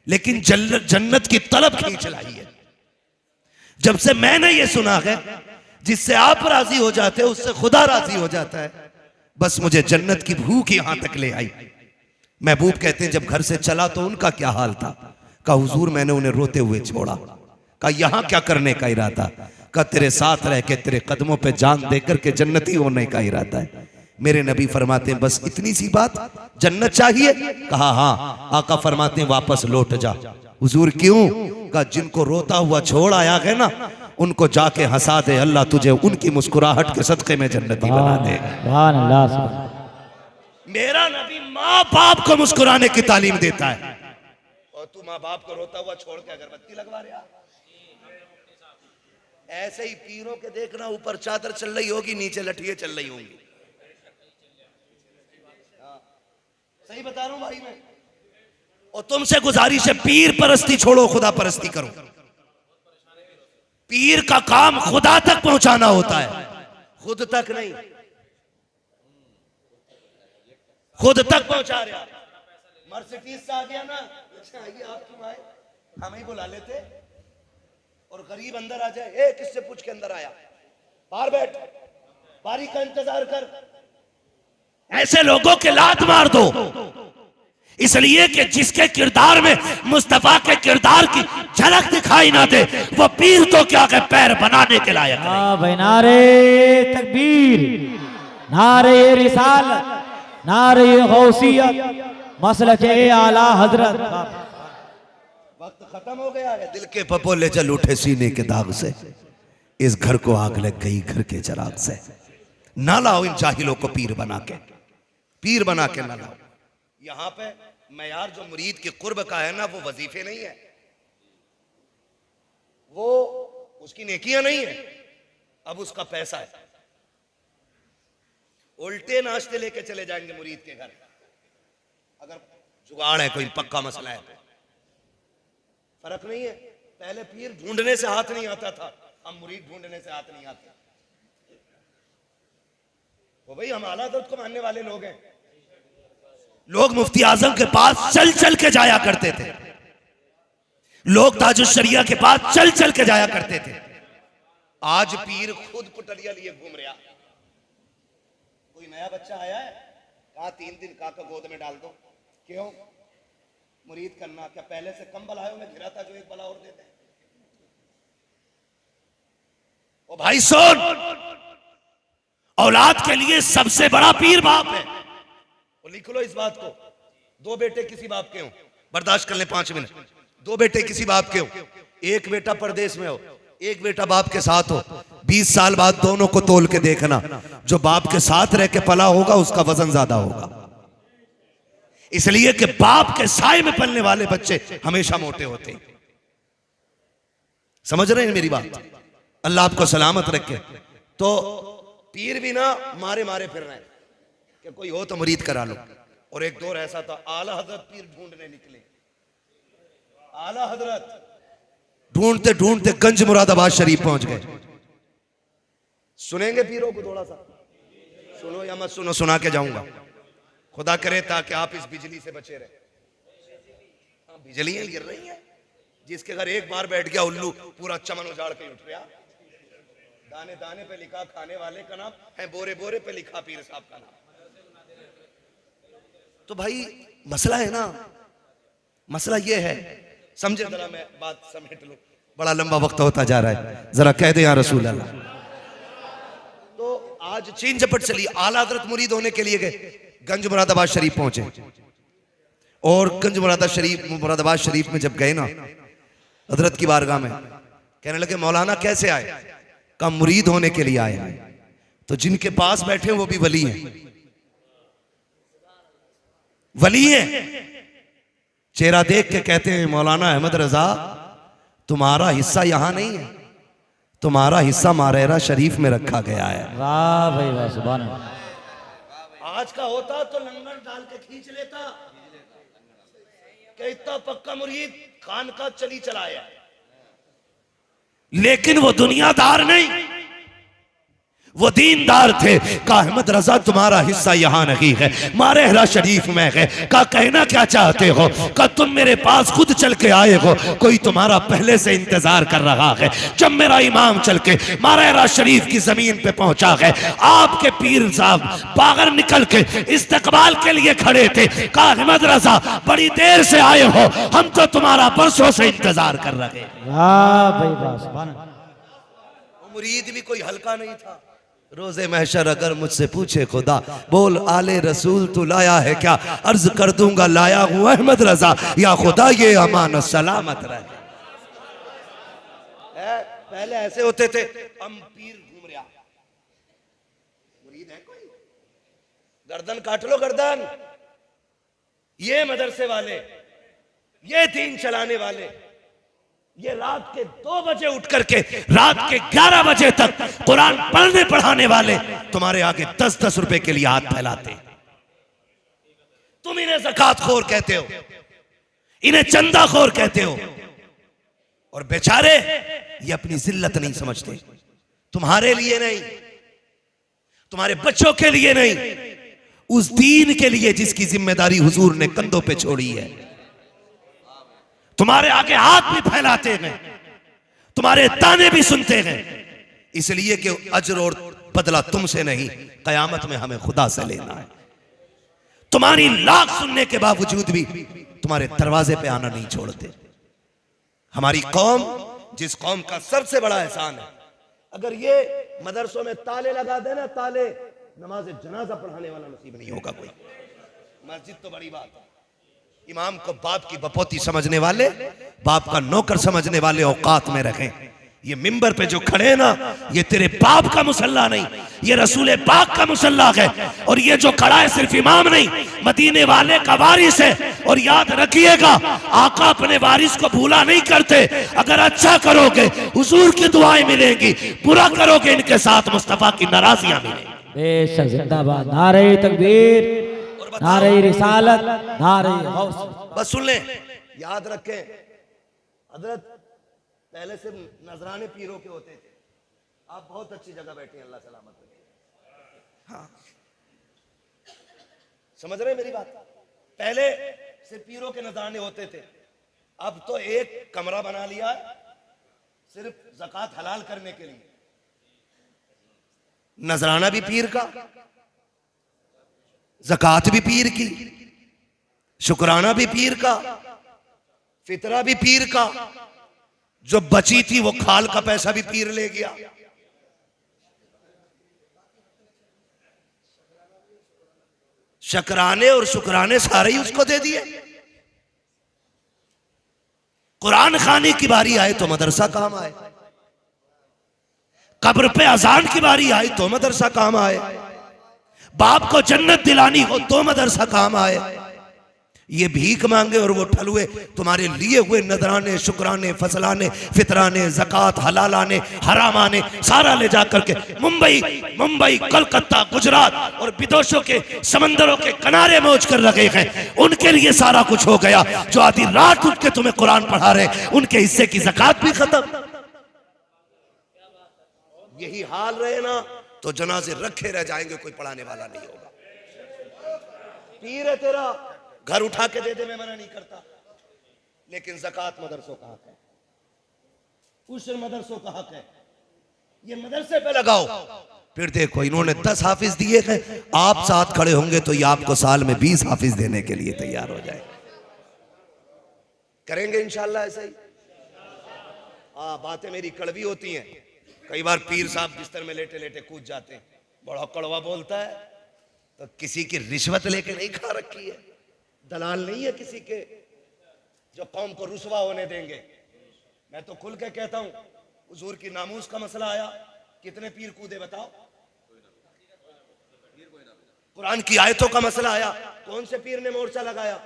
लेकिन जन्नत की तलब खींच लाई है। जब से मैंने ये सुना है जिससे आप राजी हो जाते हो उससे खुदा राजी हो जाता है, बस मुझे जन्नत की भूख यहां तक ले आई। महबूब कहते हैं जब घर से चला तो उनका क्या हाल था? कहा हुजूर मैंने उन्हें रोते हुए छोड़ा। कहा यहां क्या करने का इरादा? कहा तेरे साथ रह के तेरे कदमों पे जान देकर के जन्नती होने का इरादा है। मेरे नबी फरमाते हैं बस इतनी सी बात, जन्नत चाहिए? कहा हाँ। आका फरमाते हैं वापस लौट जा। हुजूर क्यों? कहा जिनको रोता हुआ छोड़ आया है ना, उनको जाके हंसा दे, अल्लाह तुझे उनकी मुस्कुराहट के सदके में जन्नती बना देगा। मेरा नबी माँ बाप को मुस्कुराने की तालीम देता है, और तू माँ बाप को रोता हुआ छोड़ के अगरबत्ती लगवा रहा। ऐसे ही पीरों के देखना, ऊपर चादर चल रही होगी, नीचे लठियां चल रही होंगी। सही बता रहा हूं भाई मैं। और तुमसे गुजारिश है, पीर परस्ती छोड़ो, खुदा परस्ती करो। पीर का काम खुदा तक पहुंचाना होता है, खुद तक नहीं। खुद तक पहुंचा रहा। मर्सिडीज से आ गया ना, अच्छा आइए आप क्यों आए, हम ही बुला लेते। और गरीब अंदर आ जाए, ए किससे पूछ के अंदर आया, बाहर बैठ, बारी का इंतजार कर। ऐसे लोगों के लात मार दो, इसलिए कि जिसके किरदार में मुस्तफा के किरदार की झलक दिखाई ना दे, वो पीर तो क्या के पैर बनाने के लायक नहीं। हाँ भाई, नारे तकबीर, नारे रिसालत, नारे गौसियत, मसलके आला हजरत। वक्त खत्म हो गया है, दिल के पपोले जल उठे सीने के दाग से, इस घर को आग लग गई घर के चिराग से। ना लाओ इन जाहिलों को पीर बना के, पीर बना के ना लाओ। यहां पे मयार जो मुरीद के कुर्ब का है ना, वो वजीफे नहीं है, वो उसकी नेकियां नहीं है, अब उसका पैसा है। उल्टे नाश्ते लेके चले जाएंगे मुरीद के घर, अगर जुगाड़ है, कोई पक्का मसला है तो। फर्क नहीं है। पहले पीर ढूंढने से हाथ नहीं आता था, अब मुरीद ढूंढने से हाथ नहीं आता। वो भाई हम आला दर्द को मानने वाले लोग हैं। लोग मुफ्ती आजम के पास चल चल के जाया करते थे, लोग ताजुल शरिया के पास चल चल के जाया करते थे। आज पीर खुद पुटलिया लिए घूम रहा। कोई नया बच्चा आया है, कहा 3 दिन काका गोद में डाल दो। क्यों? मुरीद करना। क्या पहले से कम बलायों में घिरा था जो एक बला और देते? ओ भाई सुन, औलाद के लिए सबसे बड़ा पीर बाप है। वो लिख लो इस बात को। 2 बेटे किसी बाप के हो, बर्दाश्त कर ले 5 मिनट। 2 बेटे किसी बाप के हो, एक बेटा परदेश में हो, एक बेटा बाप के साथ हो। 20 साल बाद दोनों को तोल के देखना, जो बाप के साथ रह के पला होगा उसका वजन ज्यादा होगा। इसलिए कि बाप के साए में पलने वाले बच्चे हमेशा मोटे होते। समझ रहे हैं मेरी बात? अल्लाह आपको सलामत रखे। तो पीर भी ना मारे मारे फिर रहे हैं कि कोई हो तो मुरीद करा लो। और एक दौर ऐसा था, आला हजरत पीर ढूंढने निकले। आला हजरत ढूंढते ढूंढते गंज मुरादाबाद शरीफ पहुंच गए। सुनेंगे पीरों को थोड़ा सा? सुनो या मत सुनो, सुना के जाऊंगा। खुदा करे ताकि आप इस बिजली से बचे रहे। बिजलियां गिर रही हैं, जिसके घर एक बार बैठ गया उल्लू पूरा चमन उजाड़ के उठ रहा। दाने दाने पे लिखा खाने वाले का नाम है, बोरे बोरे पे लिखा पीर साहब का नाम। तो भाई मसला है ना, मसला ये है, समझे? जरा मैं बात समेट लूं, बड़ा लंबा वक्त होता जा रहा है, जरा कह दे या रसूल अल्लाह। तो आज चीन झपट चली। आला हजरत मुरीद होने के लिए गए, गंज मुरादाबाद शरीफ पहुंचे। और गंज मुरादाबाद शरीफ में जब गए ना, हजरत की बारगाह में कहने लगे मौलाना कैसे आए? का मुरीद होने के लिए आए। तो जिनके पास बैठे वो भी वली हैं, वली हैं। चेहरा देख के कहते हैं मौलाना अहमद रजा तुम्हारा हिस्सा यहां नहीं है, तुम्हारा हिस्सा मारेरा शरीफ में रखा गया है। वाह भाई वाह, सुभान अल्लाह। आज का होता तो लंगर डाल के खींच लेता कि इतना पक्का मुरीद खान का चली चलाया। लेकिन वो दुनियादार नहीं, वो दीनदार थे। का अहमद रजा तुम्हारा हिस्सा यहां नहीं है, मारेहरा शरीफ में है। का कहना क्या चाहते हो? का तुम मेरे पास खुद चल के आए हो, कोई तुम्हारा पहले से इंतजार कर रहा है। जब मेरा इमाम चल के मारेहरा शरीफ की जमीन पे पहुंचा है, आपके पीर साहब बाहर निकल के इस्तकबाल के लिए खड़े थे। का अहमद रजा बड़ी देर से आए हो, हम तो तुम्हारा बरसों से इंतजार कर रहे। वाह भाई वाह, सुभान अल्लाह। मुरीद भी कोई हल्का नहीं था। रोजे महशर अगर मुझसे पूछे खुदा, बोल आले रसूल तू लाया है क्या? अर्ज कर दूंगा लाया हूं अहमद रजा, या खुदा ये अमान सलामत रहे। पहले ऐसे होते थे, हम पीर घूम रहा। मुरीद है कोई? गर्दन काट लो गर्दन। ये मदरसे वाले, ये दीन चलाने वाले, ये रात के 2 बजे उठ करके रात के 11 बजे तक कुरान पढ़ने पढ़ाने वाले तुम्हारे आगे 10-10 रुपए के लिए हाथ फैलाते। तुम इन्हें ज़कात खोर कहते हो, इन्हें चंदा खोर कहते हो, और बेचारे ये अपनी जिल्लत नहीं समझते। तुम्हारे लिए नहीं, तुम्हारे बच्चों के लिए नहीं, उस दीन के लिए जिसकी जिम्मेदारी हुजूर ने कंधों पे छोड़ी है। तुम्हारे आगे हाथ भी फैलाते हैं, तुम्हारे ताने भी सुनते हैं, इसलिए कि अजर और बदला तुमसे नहीं, कयामत में हमें खुदा से लेना है। तुम्हारी लाख सुनने के बावजूद भी तुम्हारे दरवाजे पे आना नहीं छोड़ते। हमारी कौम, जिस कौम का सबसे बड़ा एहसान है, अगर ये मदरसों में ताले लगा देना, ताले, नमाज जनाजा पढ़ाने वाला नसीब नहीं होगा कोई। मस्जिद तो बड़ी बात है, इमाम को बाप की बपोती समझने वाले, बाप का नौकर समझने वाले औकात में रखें। ये मिंबर पे जो खड़े हैं ना, ये तेरे बाप का मुसल्ला नहीं, ये रसूल पाक का मुसल्ला है। और ये जो खड़ा है सिर्फ इमाम नहीं, मदीने वाले का वारिस है। और याद रखिएगा, आका अपने वारिस को भूला नहीं करते। अगर अच्छा करोगे हुजूर की दुआएं मिलेंगी, बुरा करोगे इनके साथ मुस्तफा की नाराजियां मिलेंगी। बेशक जिंदाबाद, नारे तकबीर, नारे रिसालत, नारे गौस। बस सुन ले, याद रखें, हजरत पहले से नजराने पीरों के होते थे। आप बहुत अच्छी जगह बैठे हैं, अल्लाह सलामत रखे। हाँ, समझ रहे हैं मेरी बात? पहले से पीरों के नजराने होते थे, अब तो एक कमरा बना लिया है सिर्फ ज़कात हलाल करने के लिए। नजराना भी पीर का, ज़कात भी पीर की, शुक्राना भी पीर का, फितरा भी पीर का, जो बची थी वो खाल का पैसा भी पीर ले गया। शकराने और शुक्राने सारे ही उसको दे दिए। कुरान खाने की बारी आए तो मदरसा काम आए, कब्र पे अजान की बारी आए तो मदरसा काम आए, बाप को जन्नत दिलानी हो तो मदरसा काम आए। ये भीख मांगे और वो ठलुए तुम्हारे लिए हुए नजराने, शुक्राने, फसलाने, फितराने, ज़कात, हलालाने, हरामाने सारा ले जा करके मुंबई, कलकत्ता, गुजरात और विदेशों के समंदरों के किनारे मौज कर रखे हैं। उनके लिए सारा कुछ हो गया। जो आधी रात उठ के तुम्हें कुरान पढ़ा रहे, उनके हिस्से की ज़कात भी खत्म। यही हाल रहे ना तो जनाजे रखे रह जाएंगे, कोई पढ़ाने वाला नहीं होगा। पीर है तेरा, घर उठा के दे दे, मैं मना नहीं करता, लेकिन ज़कात मदरसों का हक है, उशर मदरसों का हक है। ये मदरसे पे लगाओ। फिर देखो, इन्होंने 10 हाफिज दिए हैं, आप साथ खड़े होंगे तो ये आपको साल में 20 हाफिज देने के लिए तैयार हो जाए। करेंगे इंशाल्लाह ऐसा ही। हाँ, बातें मेरी कड़वी होती हैं, कई बार पीर साहब बिस्तर में लेटे लेटे कूद जाते हैं, बड़ा कड़वा बोलता है, तो किसी की रिश्वत लेके नहीं खा रखी है, दलाल नहीं है किसी के जो कौम को रुसवा होने देंगे। मैं तो खुल के कहता हूं, हुजूर की नामूस का मसला आया, कितने पीर कूदे बताओ? कुरान की आयतों का मसला आया, कौन से पीर ने मोर्चा लगाया?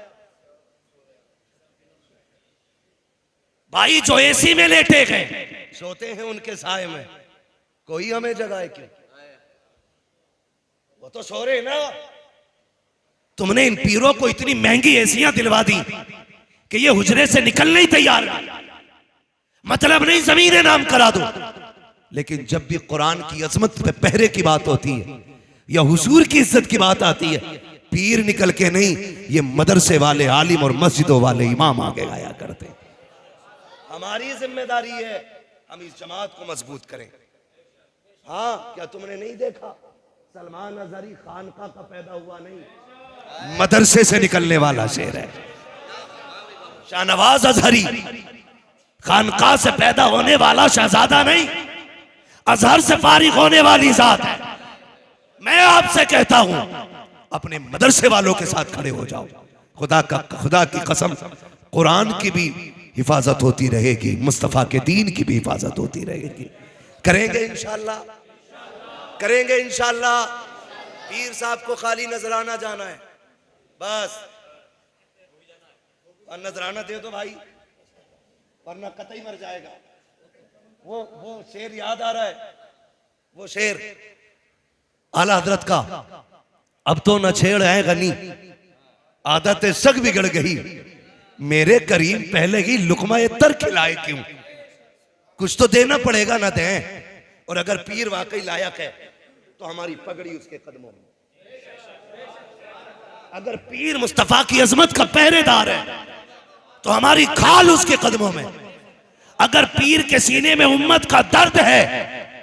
भाई जो एसी में लेटे गए, सोते हैं उनके साए में, कोई हमें जगाए क्यों? वो तो सो रहे ना। तुमने इन पीरों को इतनी महंगी एसियां दिलवा दी कि ये हुजरे से निकलने ही तैयार नहीं। मतलब नहीं जमीने नाम करा दो, लेकिन जब भी कुरान की अजमत पे पहरे की बात होती है या हुजूर की इज्जत की बात आती है, पीर निकल के नहीं, ये मदरसे वाले आलिम और मस्जिदों वाले इमाम आगे आया करते। हमारी जिम्मेदारी है हम इस जमात को मजबूत करें। हाँ, क्या तुमने नहीं देखा, सलमान अजहरी खानका का पैदा हुआ नहीं, मदरसे से निकलने वाला शेर है। शाहनवाज अजहरी खानका से पैदा होने वाला शहजादा नहीं, अजहर से फारिग होने वाली जात है। मैं आपसे कहता हूं, अपने मदरसे वालों के साथ खड़े हो जाओ। खुदा की कसम, कुरान की भी हिफाजत होती रहेगी, मुस्तफा के दीन की भी हिफाजत होती रहेगी। करेंगे इंशाल्लाह, करेंगे इंशाल्लाह। पीर साहब को खाली नजराना जाना है बस, और नजराना दे दो भाई, वरना कतई मर जाएगा। वो शेर याद आ रहा है, वो शेर आला हजरत का, अब तो न छेड़ है गनी, आदतें सग बिगड़ गई, मेरे करीम पहले ही लुकमा तर खिलाए क्यों? कुछ तो देना पड़ेगा ना दें। और अगर पीर वाकई लायक है तो हमारी पगड़ी उसके कदमों में। अगर पीर मुस्तफा की अजमत का पहरेदार है तो हमारी खाल उसके कदमों में। अगर पीर के सीने में उम्मत का दर्द है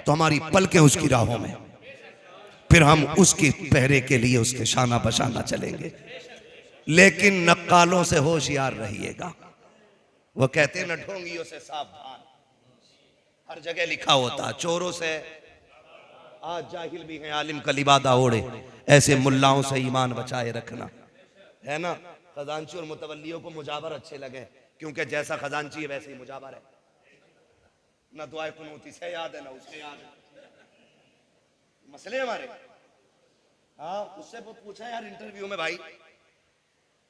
तो हमारी पलकें उसकी राहों में। फिर हम उसकी पहरे के लिए उसके शाना बशाना चलेंगे। लेकिन नक्कालों से होशियार रहिएगा। वो कहते हैं न ढोंगियों से सावधान, हर जगह लिखा होता। चोरों से आज जाहिल भी हैं, आलिम का लिबादा ओढ़े, ऐसे मुल्लाओं से ईमान बचाए रखना, है ना। खजांची और मुतवल्लियों को मुजावर अच्छे लगे, क्योंकि जैसा खजांची है वैसे ही मुजावर है। ना दुआए कुनूती से याद है ना उसके याद है। मसले हमारे। हाँ, उससे वो पूछा यार इंटरव्यू में, भाई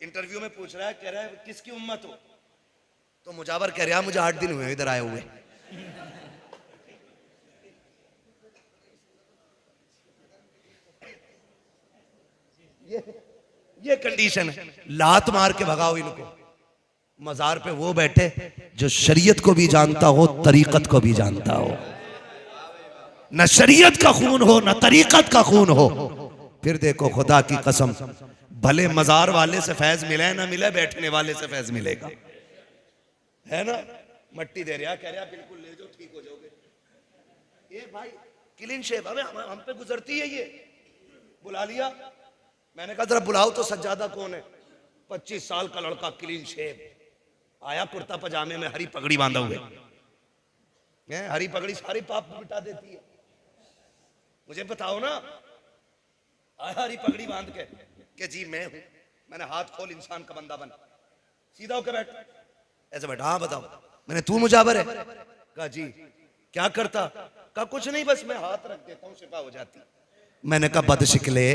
इंटरव्यू में पूछ रहा है, कह रहा है किसकी उम्मत हो? तो मुजावर कह रहा है मुझे 8 दिन हुए इधर आए हुए। ये कंडीशन है। लात मार के भगाओ इनको। मजार पे वो बैठे जो शरीयत को भी जानता हो, तरीकत को भी जानता हो। न शरीयत का खून हो न तरीकत का खून हो। फिर देखो खुदा की कसम, भले मजार वाले से फैज मिले ना मिले, बैठने वाले से फैज मिलेगा, है ना। मट्टी दे रहा, कह रहा बिल्कुल ले जाओ, ठीक हो जाओगे। ये भाई क्लीन शेव हम पे गुजरती है। ये बुला लिया, मैंने कहा जरा बुलाओ तो सज्जादा कौन है? 25 साल का लड़का क्लीन शेव आया, कुर्ता पजामे में, हरी पगड़ी बांधा हुए। हरी पगड़ी सारी पाप मिटा देती है। मुझे बताओ ना, आया हरी पगड़ी बांध के जी मैं हूं। मैंने हाथ खोल, इंसान का बंदा बन, सीधा होकर बैठ, ऐसे बैठा। हाँ बताओ। मैंने तू मुजावर है? कहा जी। क्या करता? कहा कुछ नहीं, बस मैं हाथ रख देता हूं शिफा हो जाती। मैंने कहा बदशिकले,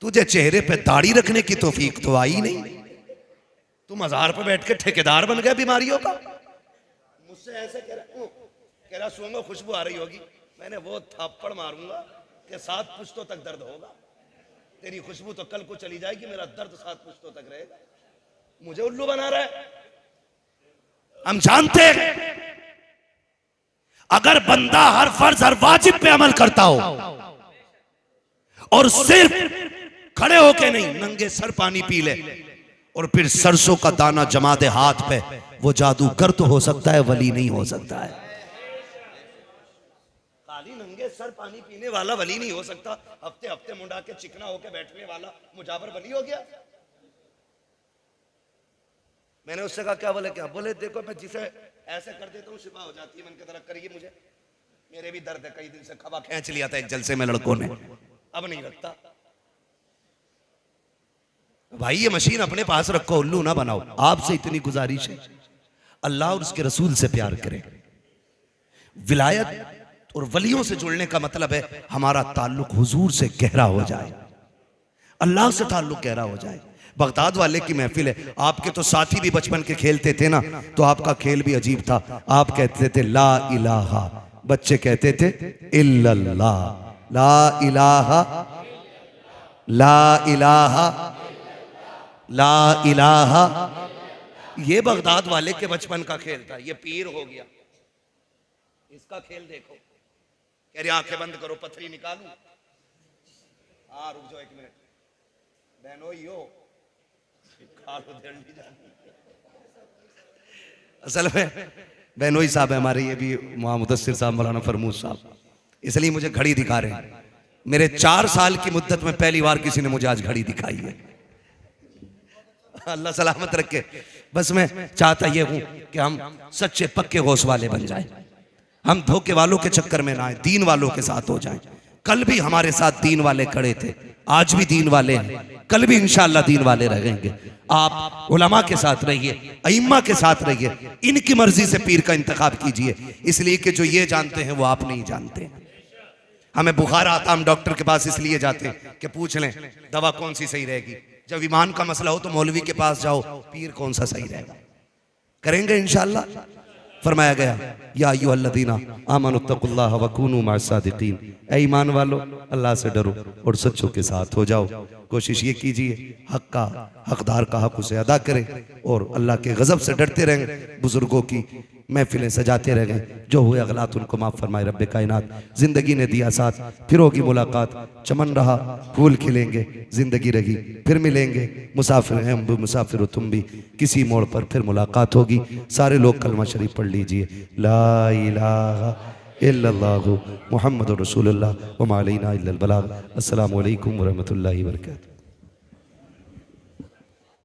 तुझे चेहरे पे दाढ़ी रखने की तौफीक तो आई नहीं, तू मजार पे बैठ के ठेकेदार बन गया बीमारियों का। मुझसे ऐसे कह रहा सूंघो खुशबू आ रही होगी। मैंने वो थप्पड़ मारूंगा कि 7 पुश्तों तक दर्द होगा। तेरी खुशबू तो कल को चली जाएगी, मेरा दर्द 7 पुश्तों तक रहेगा। मुझे उल्लू बना रहा है। हम जानते हैं अगर बंदा हर फर्ज हर वाजिब पे अमल करता हो और सिर्फ खड़े होके नहीं, नंगे सर पानी पी ले और फिर सरसों का दाना जमा दे हाथ पे, वो जादूगर तो हो सकता है, वली नहीं हो सकता है। खाली नंगे सर पानी पीने वाला वली नहीं हो सकता। हफ्ते हफ्ते मुंडा के चिकना होके बैठने वाला मुजावर वली हो गया। मैंने उससे कहा क्या? बोले क्या? बोले देखो मैं जिसे ऐसे कर देता हूँ शिफा हो जाती है। मैंने कहा करिए, मुझे मेरे भी दर्द है, कई दिन से खबा खींच लिया था एक जलसे में लड़कों ने, अब नहीं रखता। भाई ये मशीन अपने पास रखो, उल्लू ना बनाओ। आपसे इतनी गुजारिश है, अल्लाह और उसके रसूल से प्यार करें। विलायत और वलियों से जुड़ने का मतलब है हमारा ताल्लुक हुजूर से गहरा हो जाए, अल्लाह से ताल्लुक गहरा हो जाए। बगदाद वाले की महफिल है, आपके तो साथी भी बचपन के खेलते थे ना, तो आपका खेल भी अजीब था। आप कहते थे ला इलाहा, बच्चे कहते थे इल्लल्लाह। ला इलाहा, ला इलाहा, ला इलाहा। ये बगदाद वाले के बचपन का खेल था। ये पीर हो गया, इसका खेल देखो। कह रही आंखें बंद करो, पथरी निकालू। हाँ रुक जाओ 1 मिनट बहनों, यो असल में बहनोई साहब है हमारे, ये भी मुदस्सिर साहब, मौलाना फरमूद साहब, इसलिए मुझे घड़ी दिखा रहे हैं। मेरे 4 साल की मुद्दत में पहली बार किसी ने मुझे आज घड़ी दिखाई है। अल्लाह सलामत रखे। बस मैं चाहता ये हूं कि हम सच्चे पक्के होश वाले बन जाएं, हम धोखे वालों के चक्कर में ना आए, दीन वालों के साथ हो जाएं। कल भी हमारे साथ दीन वाले खड़े थे, आज भी दीन वाले हैं, कल भी इंशाअल्लाह दीन वाले रहेंगे। आप उलमा के साथ रहिए, अइम्मा के साथ रहिए, इनकी मर्जी से पीर का इंतखाब कीजिए, इसलिए कि जो ये जानते हैं वो आप नहीं जानते। हमें बुखार आता, हम डॉक्टर के पास इसलिए जाते हैं कि पूछ लें दवा कौन सी सही रहेगी। जब ईमान का मसला हो तो मौलवी के पास जाओ, पीर कौन सा सही रहेगा। करेंगे इंशाअल्लाह। फरमाया गया या अय्युहल्लज़ीना आमनुत्तकुल्लाह वकूनू मअस्सादिकीन, ऐ ईमान वालो अल्लाह से डरो और सच्चों के साथ हो जाओ। कोशिश ये कीजिए हक का हकदार का हक उसे अदा करें और अल्लाह के गजब से डरते रहें। बुजुर्गों की महफिलें सजाते रह गए, जो हुए अगलात उनको माफ़ फरमाए रब्बे कायनात। जिंदगी ने दिया साथ, फिर होगी मुलाकात, चमन रहा फूल खिलेंगे, जिंदगी रही फिर मिलेंगे। मुसाफिर हैं हम भी, मुसाफिर हो तुम भी, किसी मोड़ पर फिर मुलाकात होगी। सारे लोग कलमा शरीफ पढ़ लीजिए, ला इलाहा इल्लल्लाहु मुहम्मदुर रसूलुल्लाह व मा अलैना इल्लल बलाग। अस्सलामु अलैकुम व रहमतुल्लाहि व बरकातहू।